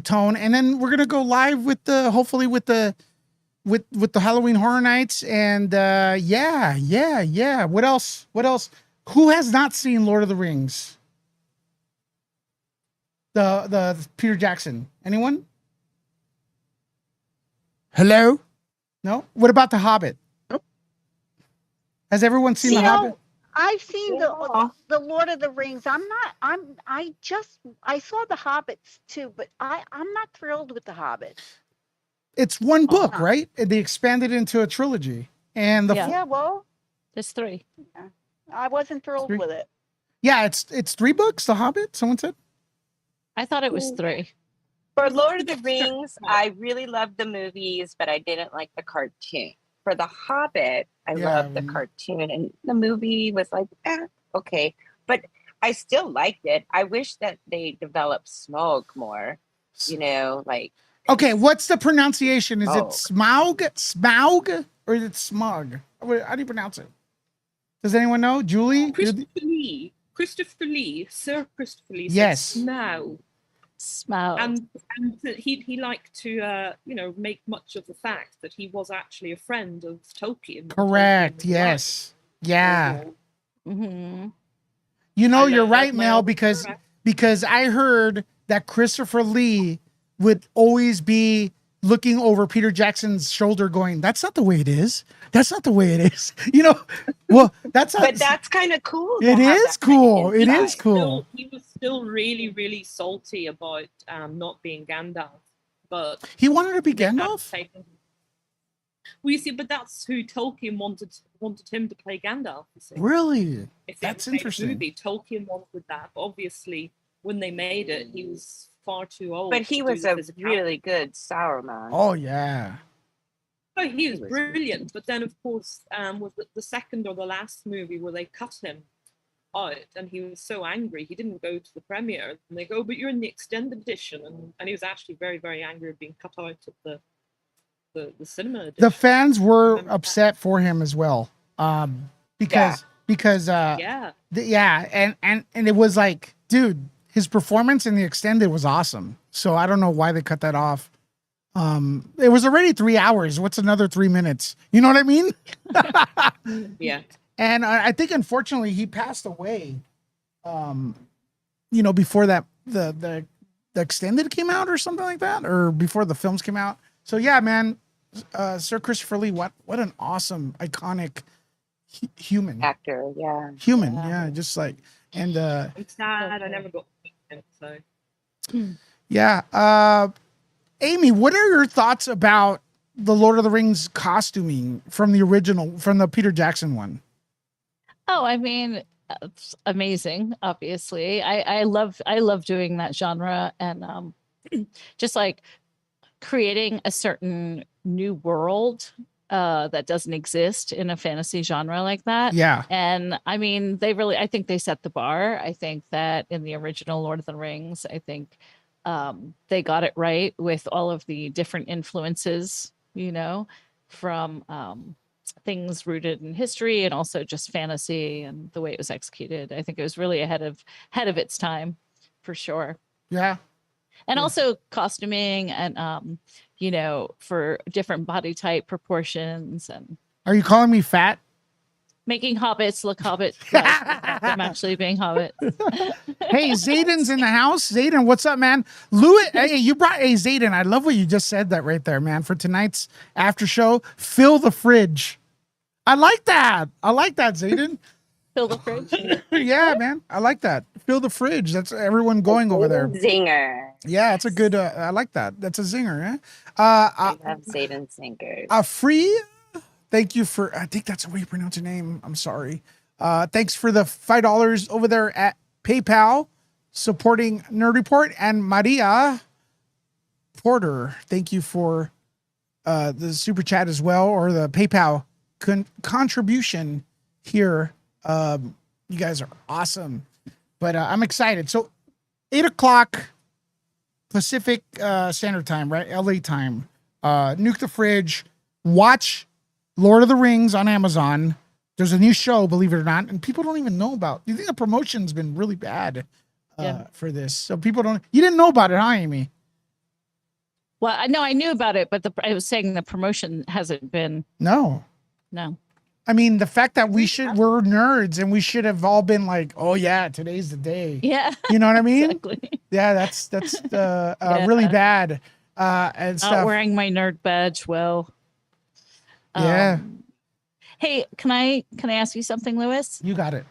tone, and then we're gonna go live with hopefully with the Halloween Horror Nights, and yeah. What else? Who has not seen Lord of the Rings? The Peter Jackson. Anyone? Hello? No? What about The Hobbit? Has everyone seen The Hobbit? I've seen the Lord of the Rings. I saw the Hobbits too, but I'm not thrilled with the Hobbit. It's one book, right? They expanded into a trilogy. And well, there's 3. I wasn't thrilled with it. Yeah, it's 3 books, The Hobbit, someone said. I thought it was 3. For Lord of the Rings, I really loved the movies, but I didn't like the cartoon. For The Hobbit, I loved the cartoon, and the movie was like, okay. But I still liked it. I wish that they developed Smaug more, like. Okay, what's the pronunciation? Is it Smaug. Smaug, or is it Smog? How do you pronounce it? Does anyone know? Julie? Christopher Lee, Sir Christopher Lee. Yes. Smaug. And he liked to make much of the fact that he was actually a friend of Tolkien. Correct. Yes. Yeah. Mm-hmm. You're right, Mel, because I heard that Christopher Lee would always be looking over Peter Jackson's shoulder going, that's not the way it is. That's not the way it is. Well, that's not, but that's kind of cool. It is cool. It is cool. He was still really, really salty about not being Gandalf, but he wanted to be Gandalf. Well, you see, but that's who Tolkien wanted him to play Gandalf. You see. Really? If that's they made a interesting. movie, Tolkien wanted that, but obviously, when they made it, he was far too old. But he was a really good Sauron. Oh yeah. Oh, he was brilliant. But then, of course, was the second or the last movie where they cut him out, and he was so angry he didn't go to the premiere. And they go, "But you're in the extended edition," and he was actually very, very angry at being cut out of the cinema edition. The fans were upset for him as well, because and it was like, dude, his performance in the extended was awesome. So I don't know why they cut that off. It was already 3 hours. What's another 3 minutes? You know what I mean? Yeah. And I think unfortunately he passed away. Before that the extended came out or something like that, or before the films came out. So yeah, man, Sir Christopher Lee, what an awesome, iconic human actor. Yeah. Human. Yeah. Just like, and I'm sad I never got to meet him. So. Yeah. Amy, what are your thoughts about the Lord of the Rings costuming from the original, from the Peter Jackson one? Oh, I mean, it's amazing. Obviously, I love doing that genre, and just like creating a certain new world that doesn't exist in a fantasy genre like that. Yeah. And I mean, I think they set the bar. I think that in the original Lord of the Rings, I think they got it right with all of the different influences, from things rooted in history and also just fantasy and the way it was executed. I think it was really ahead of its time, for sure. Yeah. And also costuming and for different body type proportions. And are you calling me fat? making hobbits look hobbit without them actually being hobbits. Hey, Zayden's in the house. Zayden, what's up, man? Louis, hey, you brought Zayden. I love what you just said that right there, man. For tonight's after show, fill the fridge. I like that. I like that, Zayden. Fill the fridge. Yeah, man. I like that. Fill the fridge. That's everyone going over there. Zinger. Yeah, it's a good. I like that. That's a zinger. Eh? I love Zayden Zingers. Free. Thank you for. I think that's the way you pronounce your name. I'm sorry. Thanks for the $5 over there at PayPal, supporting Nerd Report, and Maria Porter. Thank you for the super chat as well, or the PayPal contribution here. You guys are awesome, but I'm excited. So 8 o'clock Pacific Standard Time, right? LA time. Nuke the fridge. Watch Lord of the Rings on Amazon. There's a new show, believe it or not, and people don't even know about. You think the promotion's been really bad for this? So people don't. You didn't know about it, huh, Amy? Well, I knew about it, but I was saying the promotion hasn't been. No. I mean, the fact that we're nerds and we should have all been like, oh yeah, today's the day. Yeah. You know what I mean? Exactly. Yeah, that's really bad. And stuff. Not wearing my nerd badge. Well. Yeah. Hey, can I ask you something, Lewis? You got it.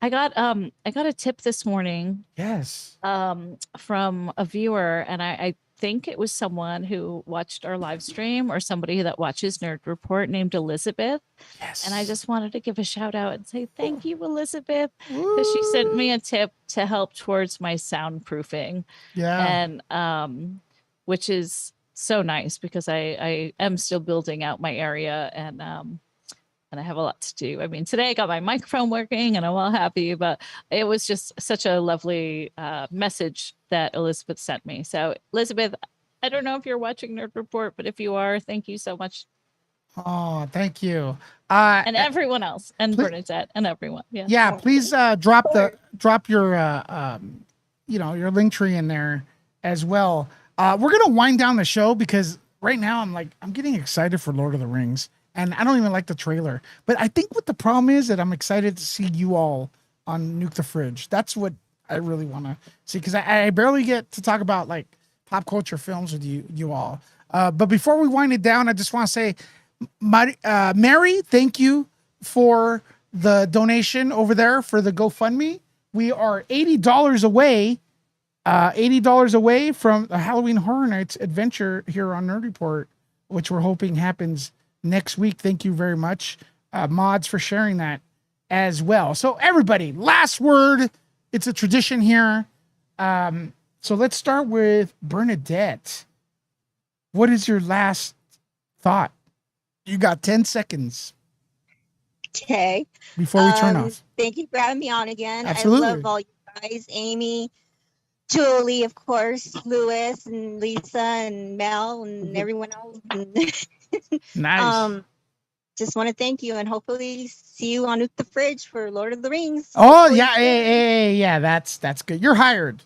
I got a tip this morning. Yes. From a viewer, and I think it was someone who watched our live stream or somebody that watches Nerd Report named Elizabeth. Yes. And I just wanted to give a shout out and say thank you, Elizabeth, because she sent me a tip to help towards my soundproofing. Yeah. And which is so nice because I am still building out my area and I have a lot to do. I mean, today I got my microphone working and I'm all happy, but it was just such a lovely message that Elizabeth sent me. So Elizabeth, I don't know if you're watching Nerd Report, but if you are, thank you so much. Oh, thank you. And everyone else, and Bernadette, and everyone. Yeah. Yeah, please drop your your link tree in there as well. We're gonna wind down the show because right now I'm getting excited for Lord of the Rings. And I don't even like the trailer. But I think what the problem is that I'm excited to see you all on Nuke the Fridge. That's what I really want to see. Because I barely get to talk about like pop culture films with you all. But before we wind it down, I just want to say, Mary, thank you for the donation over there for the GoFundMe. We are $80 away. $80 away from the Halloween Horror Nights adventure here on Nerd Report, which we're hoping happens next week. Thank you very much, mods, for sharing that as well. So everybody, last word. It's a tradition here. So let's start with Bernadette. What is your last thought? You got 10 seconds. Okay. Before we turn off. Thank you for having me on again. Absolutely. I love all you guys, Amy, Julie, of course, Lewis and Lisa and Mel and everyone else. Nice. Just want to thank you and hopefully see you on Nuke the Fridge for Lord of the Rings. Oh yeah, yeah, that's good. You're hired.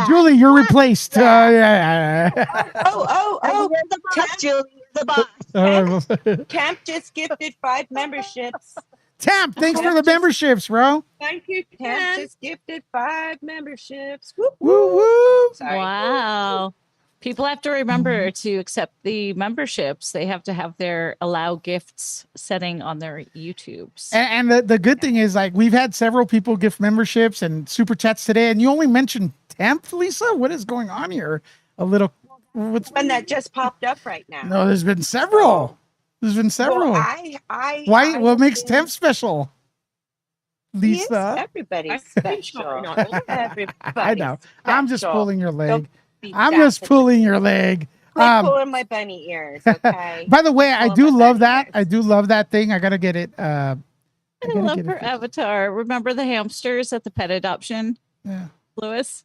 Julie, you're replaced. Yeah. Oh, you're the boss, Julie. The boss. Camp just gifted 5 memberships. Tamp, thanks for the memberships, bro. Thank you, Camp just gifted 5 memberships. Woo woo. Sorry. Wow. People have to remember to accept the memberships. They have to have their allow gifts setting on their YouTubes. And the good thing is, like, we've had several people gift memberships and super chats today, and you only mentioned Temp, Lisa. What is going on here? A little. What's One that just popped up right now. No, there's been several. Well, Why? What makes Temp special? Lisa, everybody's special. Everybody's I know. I'm just special. pulling your leg. Don't be I'm just daft. pulling your leg. Quit pulling my bunny ears, okay? By the way, I Pulling do my love bunny that. ears. I do love that thing. I gotta get it. I love her avatar. Remember the hamsters at the pet adoption? Yeah. Lewis?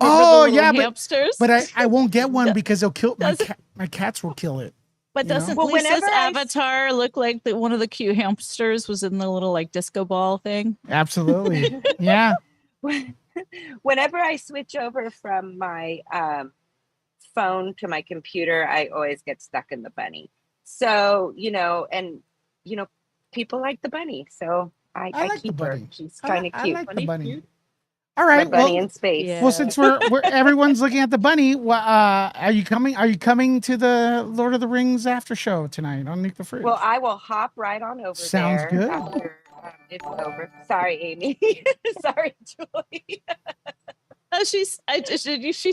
Oh Remember the yeah, little hamsters? but I won't get one Does- because they'll kill my does- cat. My cats will kill it. But you know? doesn't Well, Lisa's whenever I- avatar look like one of the cute hamsters was in the little like disco ball thing? Absolutely. Yeah. Whenever I switch over from my phone to my computer, I always get stuck in the bunny. So, and people like the bunny. So I I like the keep her. bunny. She's kind of I cute. like the Bunny bunny. cute. All My right. bunny Well, in space. Yeah. well, since we're everyone's looking at the bunny, are you coming? Are you coming to the Lord of the Rings after show tonight on Nick the Fridge? Well, I will hop right on over Sounds there good. after it's over. Sorry, Amy. Sorry, Julie. Oh, she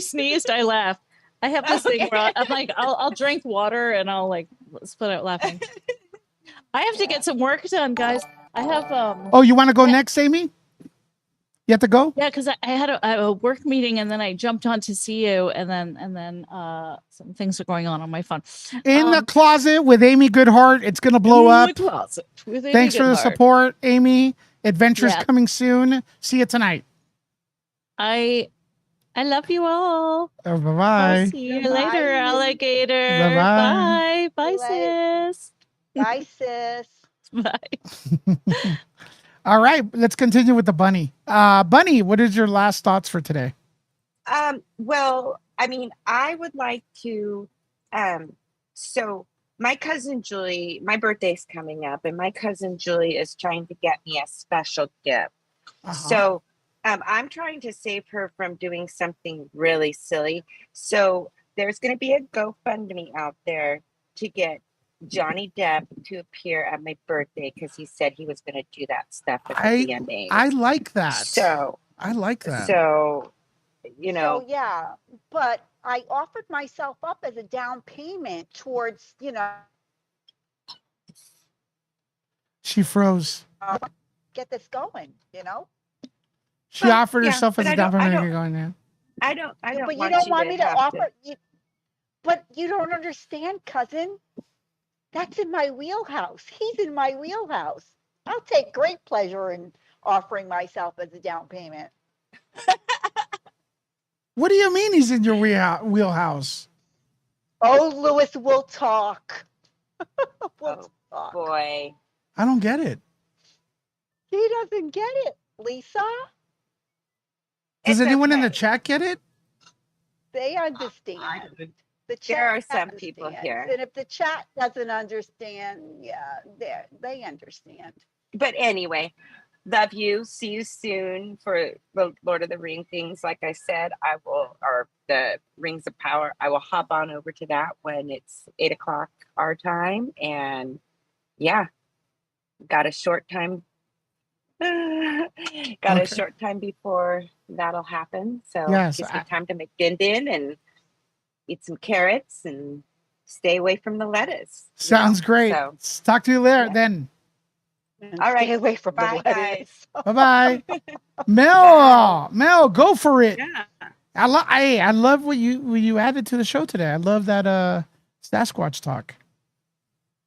sneezed. I laughed. I have this thing where I'm like, I'll drink water and I'll like split out laughing. I have to get some work done, guys. I have Oh, you want to go next, Amy? You have to go? yeah, because I had a work meeting and then I jumped on to see you and then some things are going on my phone. In the closet with Amy Goodheart. It's gonna blow in up. the closet with Amy Thanks for the Goodheart. support, Amy. Adventures Yeah. coming soon. See you tonight. I love you all. Bye I'll bye. see you Bye. later, alligator. Bye-bye. Bye. Bye, sis. Bye, sis. Bye. All right, let's continue with the bunny. Bunny, what is your last thoughts for today? Well, I mean, I would like to. So my cousin Julie, my birthday's coming up, and my cousin Julie is trying to get me a special gift. So I'm trying to save her from doing something really silly. So there's going to be a GoFundMe out there to get Johnny Depp to appear at my birthday because he said he was going to do that stuff at the VMAs. I like that. So I like that. So, So yeah, but I offered myself up as a down payment towards, She froze. get this going, She offered herself as a down payment to get going there. I don't But you want don't you want to me to have offer. But you don't understand, cousin. That's in my wheelhouse. He's in my wheelhouse. I'll take great pleasure in offering myself as a down payment. What do you mean he's in your wheelhouse? Oh, Lewis, we'll talk. We'll talk. Boy. I don't get it. He doesn't get it, Lisa. Does anyone in the chat get it? They understand. The chat There are some people understands. here. And if the chat doesn't understand, yeah, they understand. But anyway, love you. See you soon for the Lord of the Ring things. Like I said, or the Rings of Power, I will hop on over to that when it's 8:00 our time. And yeah, got a short time. A short time before that'll happen. So Yes, gives me time to make din and eat some carrots and stay away from the lettuce. Sounds great. So, talk to you later then. all right. Stay away from Bye, the guys. Bye-bye. Mel, go for it. Yeah. I love what you added to the show today. I love that Sasquatch talk.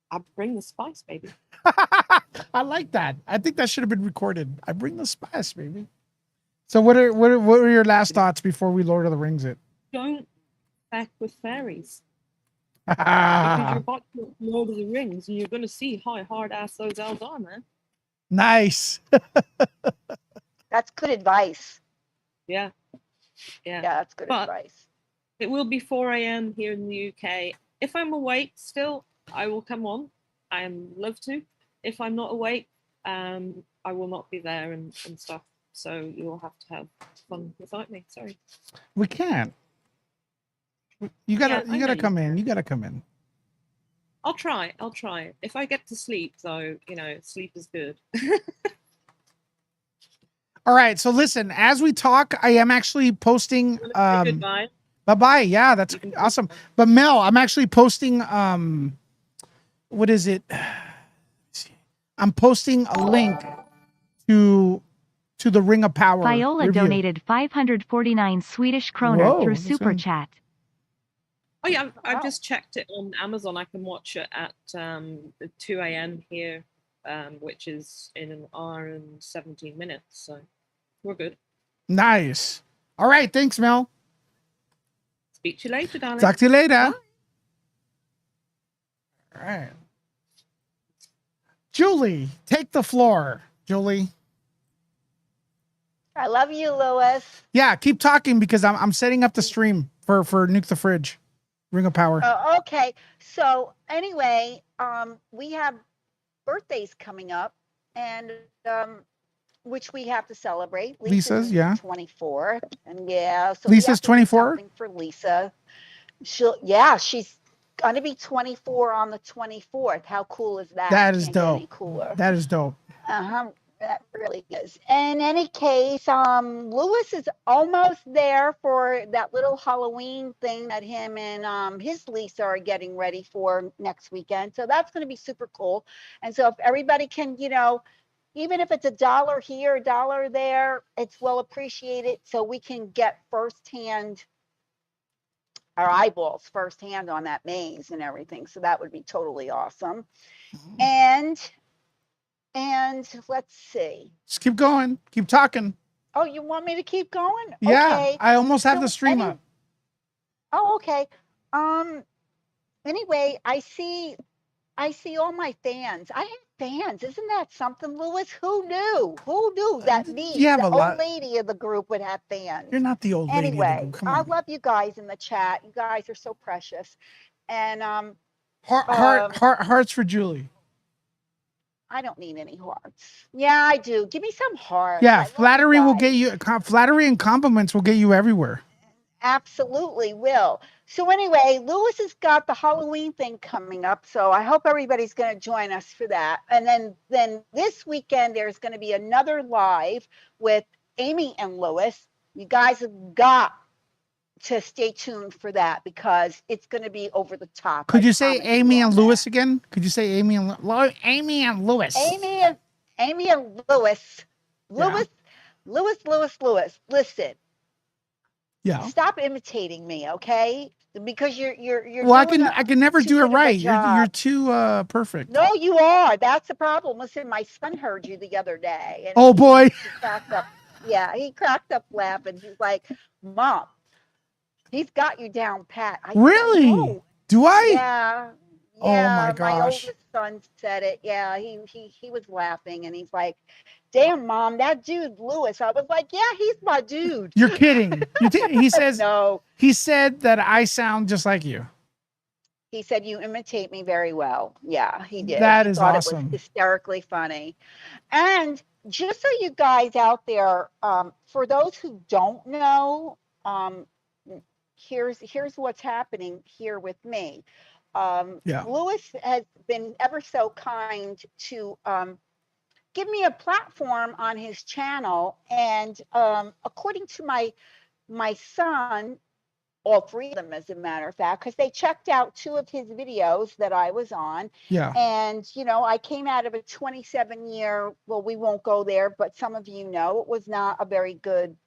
I bring the spice, baby. I like that. I think that should have been recorded. I bring the spice, baby. So what are your last thoughts before we Lord of the Rings it? Don't back with fairies. Because you're about to watch Lord of the Rings and you're going to see how hard ass those elves are, man. Nice. That's good advice. Yeah. Yeah, that's good advice. It will be 4 a.m. here in the UK. If I'm awake still, I will come on. I love to. If I'm not awake, I will not be there and stuff. So you will have to have fun without me. Sorry. We can't. You gotta come in. You gotta come in. I'll try. If I get to sleep, though, sleep is good. All right. So listen, as we talk, I am actually posting. Goodbye. Bye. Yeah, that's awesome. But Mel, I'm actually posting. What is it? I'm posting a link to the Ring of Power. Viola review. donated 549 Swedish kroner Whoa, through that's Super good. Chat. Oh yeah, I've just checked it on Amazon. I can watch it at 2 a.m. here, which is in an hour and 17 minutes. So we're good. Nice. All right. Thanks, Mel. Speak to you later, darling. Talk to you later. Bye. All right. Julie, take the floor. Julie. I love you, Lewis. Yeah, keep talking because I'm setting up the stream for Nuke the Fridge. Ring of Power. Okay. So anyway, we have birthdays coming up, and which we have to celebrate. Lisa's, yeah. 24, and yeah, so Lisa's we have to do 24? something for Lisa. She's gonna be 24 on the 24th. How cool is that? That is Can't get dope. any cooler. That is dope. That really is. In any case, Lewis is almost there for that little Halloween thing that him and his Lisa are getting ready for next weekend. So that's going to be super cool. And so if everybody can, even if it's $1 here, $1 there, it's well appreciated. So we can get firsthand our eyeballs firsthand on that maze and everything. So that would be totally awesome. And let's see. Just keep going. Keep talking. Oh, you want me to keep going? Yeah. Okay. I almost have the stream up. Oh, okay. Anyway, I see all my fans. I have fans. Isn't that something, Lewis? Who knew? Who knew that me, the old lady of the group, would have fans? You're not the old lady of the Anyway, group. Come I on. love you guys in the chat. You guys are so precious. And hearts for Julie. I don't need any hearts. Yeah, I do. Give me some hearts. Yeah, flattery will get you. Flattery and compliments will get you everywhere. Absolutely will. So anyway, Lewis has got the Halloween thing coming up, so I hope everybody's going to join us for that. And then this weekend there's going to be another live with Amy and Lewis. You guys have got to stay tuned for that because it's going to be over the top. Could you say Amy and Lewis again? Could you say Amy and Lewis? Amy and Lewis. Lewis. Listen. Yeah. Stop imitating me, okay? Because you're. Well, I can never do it right. You're too perfect. No, you are. That's the problem. Listen, my son heard you the other day. And oh boy. He cracked up. Yeah, he cracked up laughing. He's like, "Mom, he's got you down pat." Really? Do I? Yeah. Oh my gosh. My oldest son said it. Yeah, he was laughing and he's like, "Damn, Mom, that dude Lewis." I was like, "Yeah, he's my dude." You're kidding. He says no. He said that I sound just like you. He said you imitate me very well. Yeah, he did. That is awesome. It was hysterically funny. And just so you guys out there, for those who don't know, here's what's happening here with me. Lewis has been ever so kind to give me a platform on his channel, and according to my son, all three of them, as a matter of fact, because they checked out 2 of his videos that I was on. Yeah. And, I came out of a 27-year, well, we won't go there, but some of you know, it was not a very good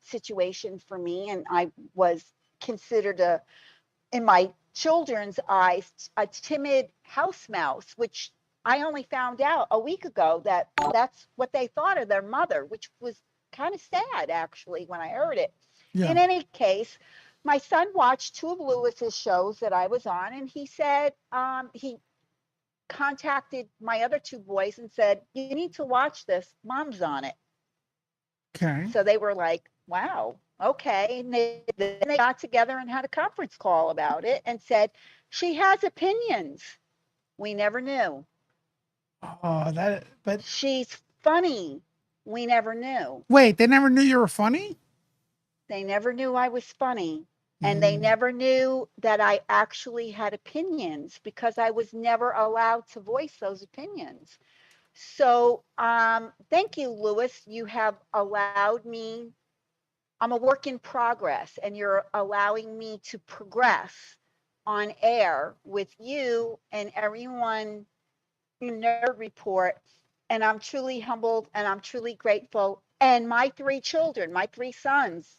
situation for me. And I was considered in my children's eyes, a timid house mouse, which I only found out a week ago that that's what they thought of their mother, which was kind of sad, actually, when I heard it. Yeah. In any case, my son watched 2 of Lewis's shows that I was on, and he said he contacted my other 2 boys and said, "You need to watch this. Mom's on it." Okay. So they were like, "Wow, okay." And then they got together and had a conference call about it and said, "She has opinions. We never knew." Oh, but she's funny. We never knew. Wait, they never knew you were funny? They never knew I was funny. And they never knew that I actually had opinions because I was never allowed to voice those opinions. So thank you, Lewis. You have allowed me. I'm a work in progress, and you're allowing me to progress on air with you and everyone in Nerd Report. And I'm truly humbled and I'm truly grateful. And my 3 children, my 3 sons,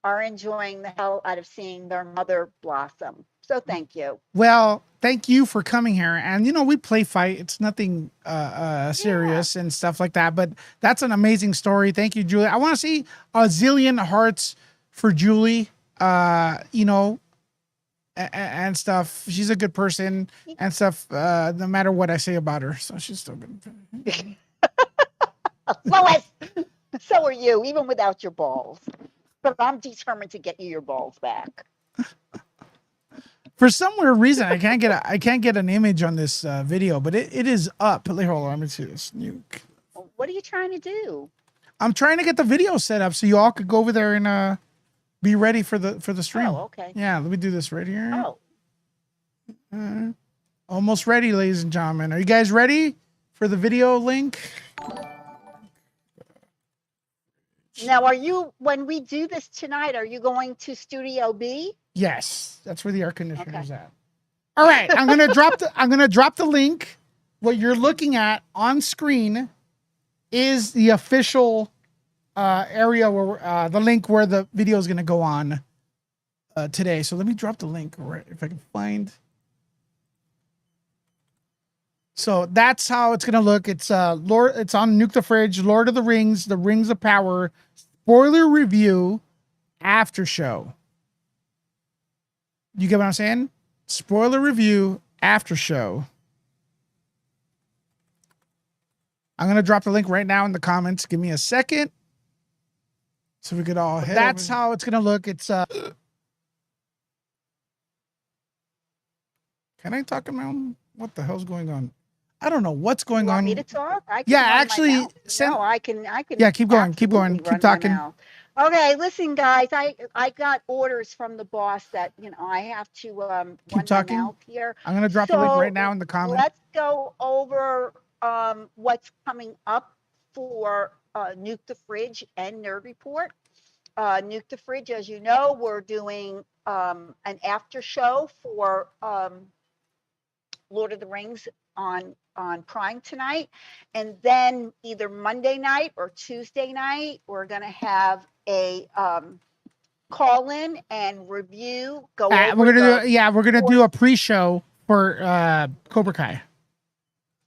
are enjoying the hell out of seeing their mother blossom. So thank you. Well, thank you for coming here. And we play fight. It's nothing serious and stuff like that. But that's an amazing story. Thank you, Julie. I want to see a zillion hearts for Julie. And stuff. She's a good person and stuff. No matter what I say about her, so she's still good. Lois, so are you, even without your balls. But I'm determined to get you your balls back. For some weird reason, I can't get an image on this video, but it is up. Hold on, let me see this. Nuke. What are you trying to do? I'm trying to get the video set up so you all could go over there and be ready for the stream. Oh, okay. Yeah, let me do this right here. Oh. Almost ready, ladies and gentlemen. Are you guys ready for the video link? Now, when we do this tonight, are you going to Studio B? Yes, that's where the air conditioner is at. All right, I'm gonna drop the link. What you're looking at on screen is the official area where the link where the video is gonna go on today. So let me drop the link right if I can find. So that's how it's gonna look. It's it's on Nuke the Fridge, Lord of the Rings, The Rings of Power, spoiler review, after show. You get what I'm saying? Spoiler review, after show. I'm gonna drop the link right now in the comments. Give me a second, so we could all head. That's how it's gonna look. It's Can I talk about what the hell's going on? I don't know what's going on. Me to talk? Yeah, actually, no, I can. Yeah, keep going, keep talking. Okay, listen, guys. I got orders from the boss that I have to Keep talking. Run my mouth here. I'm gonna drop the link right now in the comments. Let's go over what's coming up for Nuke the Fridge and Nerd Report. Nuke the Fridge, as you know, we're doing an after show for Lord of the Rings on Prime tonight, and then either Monday night or Tuesday night we're gonna have a call in and review. We're gonna do a pre-show for Cobra Kai.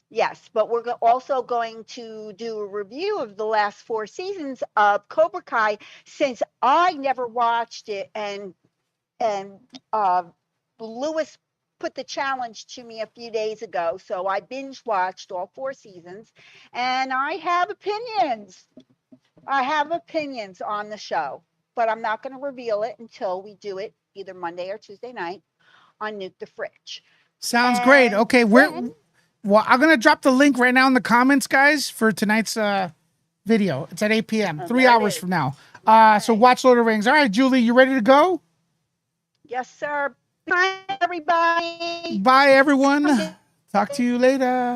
Yes, but we're also going to do a review of the last 4 seasons of Cobra Kai, since I never watched it, and Lewis put the challenge to me a few days ago, so I binge watched all 4 seasons, and I have opinions. I have opinions on the show, but I'm not going to reveal it until we do it either Monday or Tuesday night on Nuke the Fridge. Sounds great. Okay, well, I'm going to drop the link right now in the comments, guys, for tonight's video. It's at 8 p.m., 3 hours from now. So watch Lord of the Rings. All right, Julie, you ready to go? Yes, sir. Bye, everybody. Bye, everyone. Talk to you later.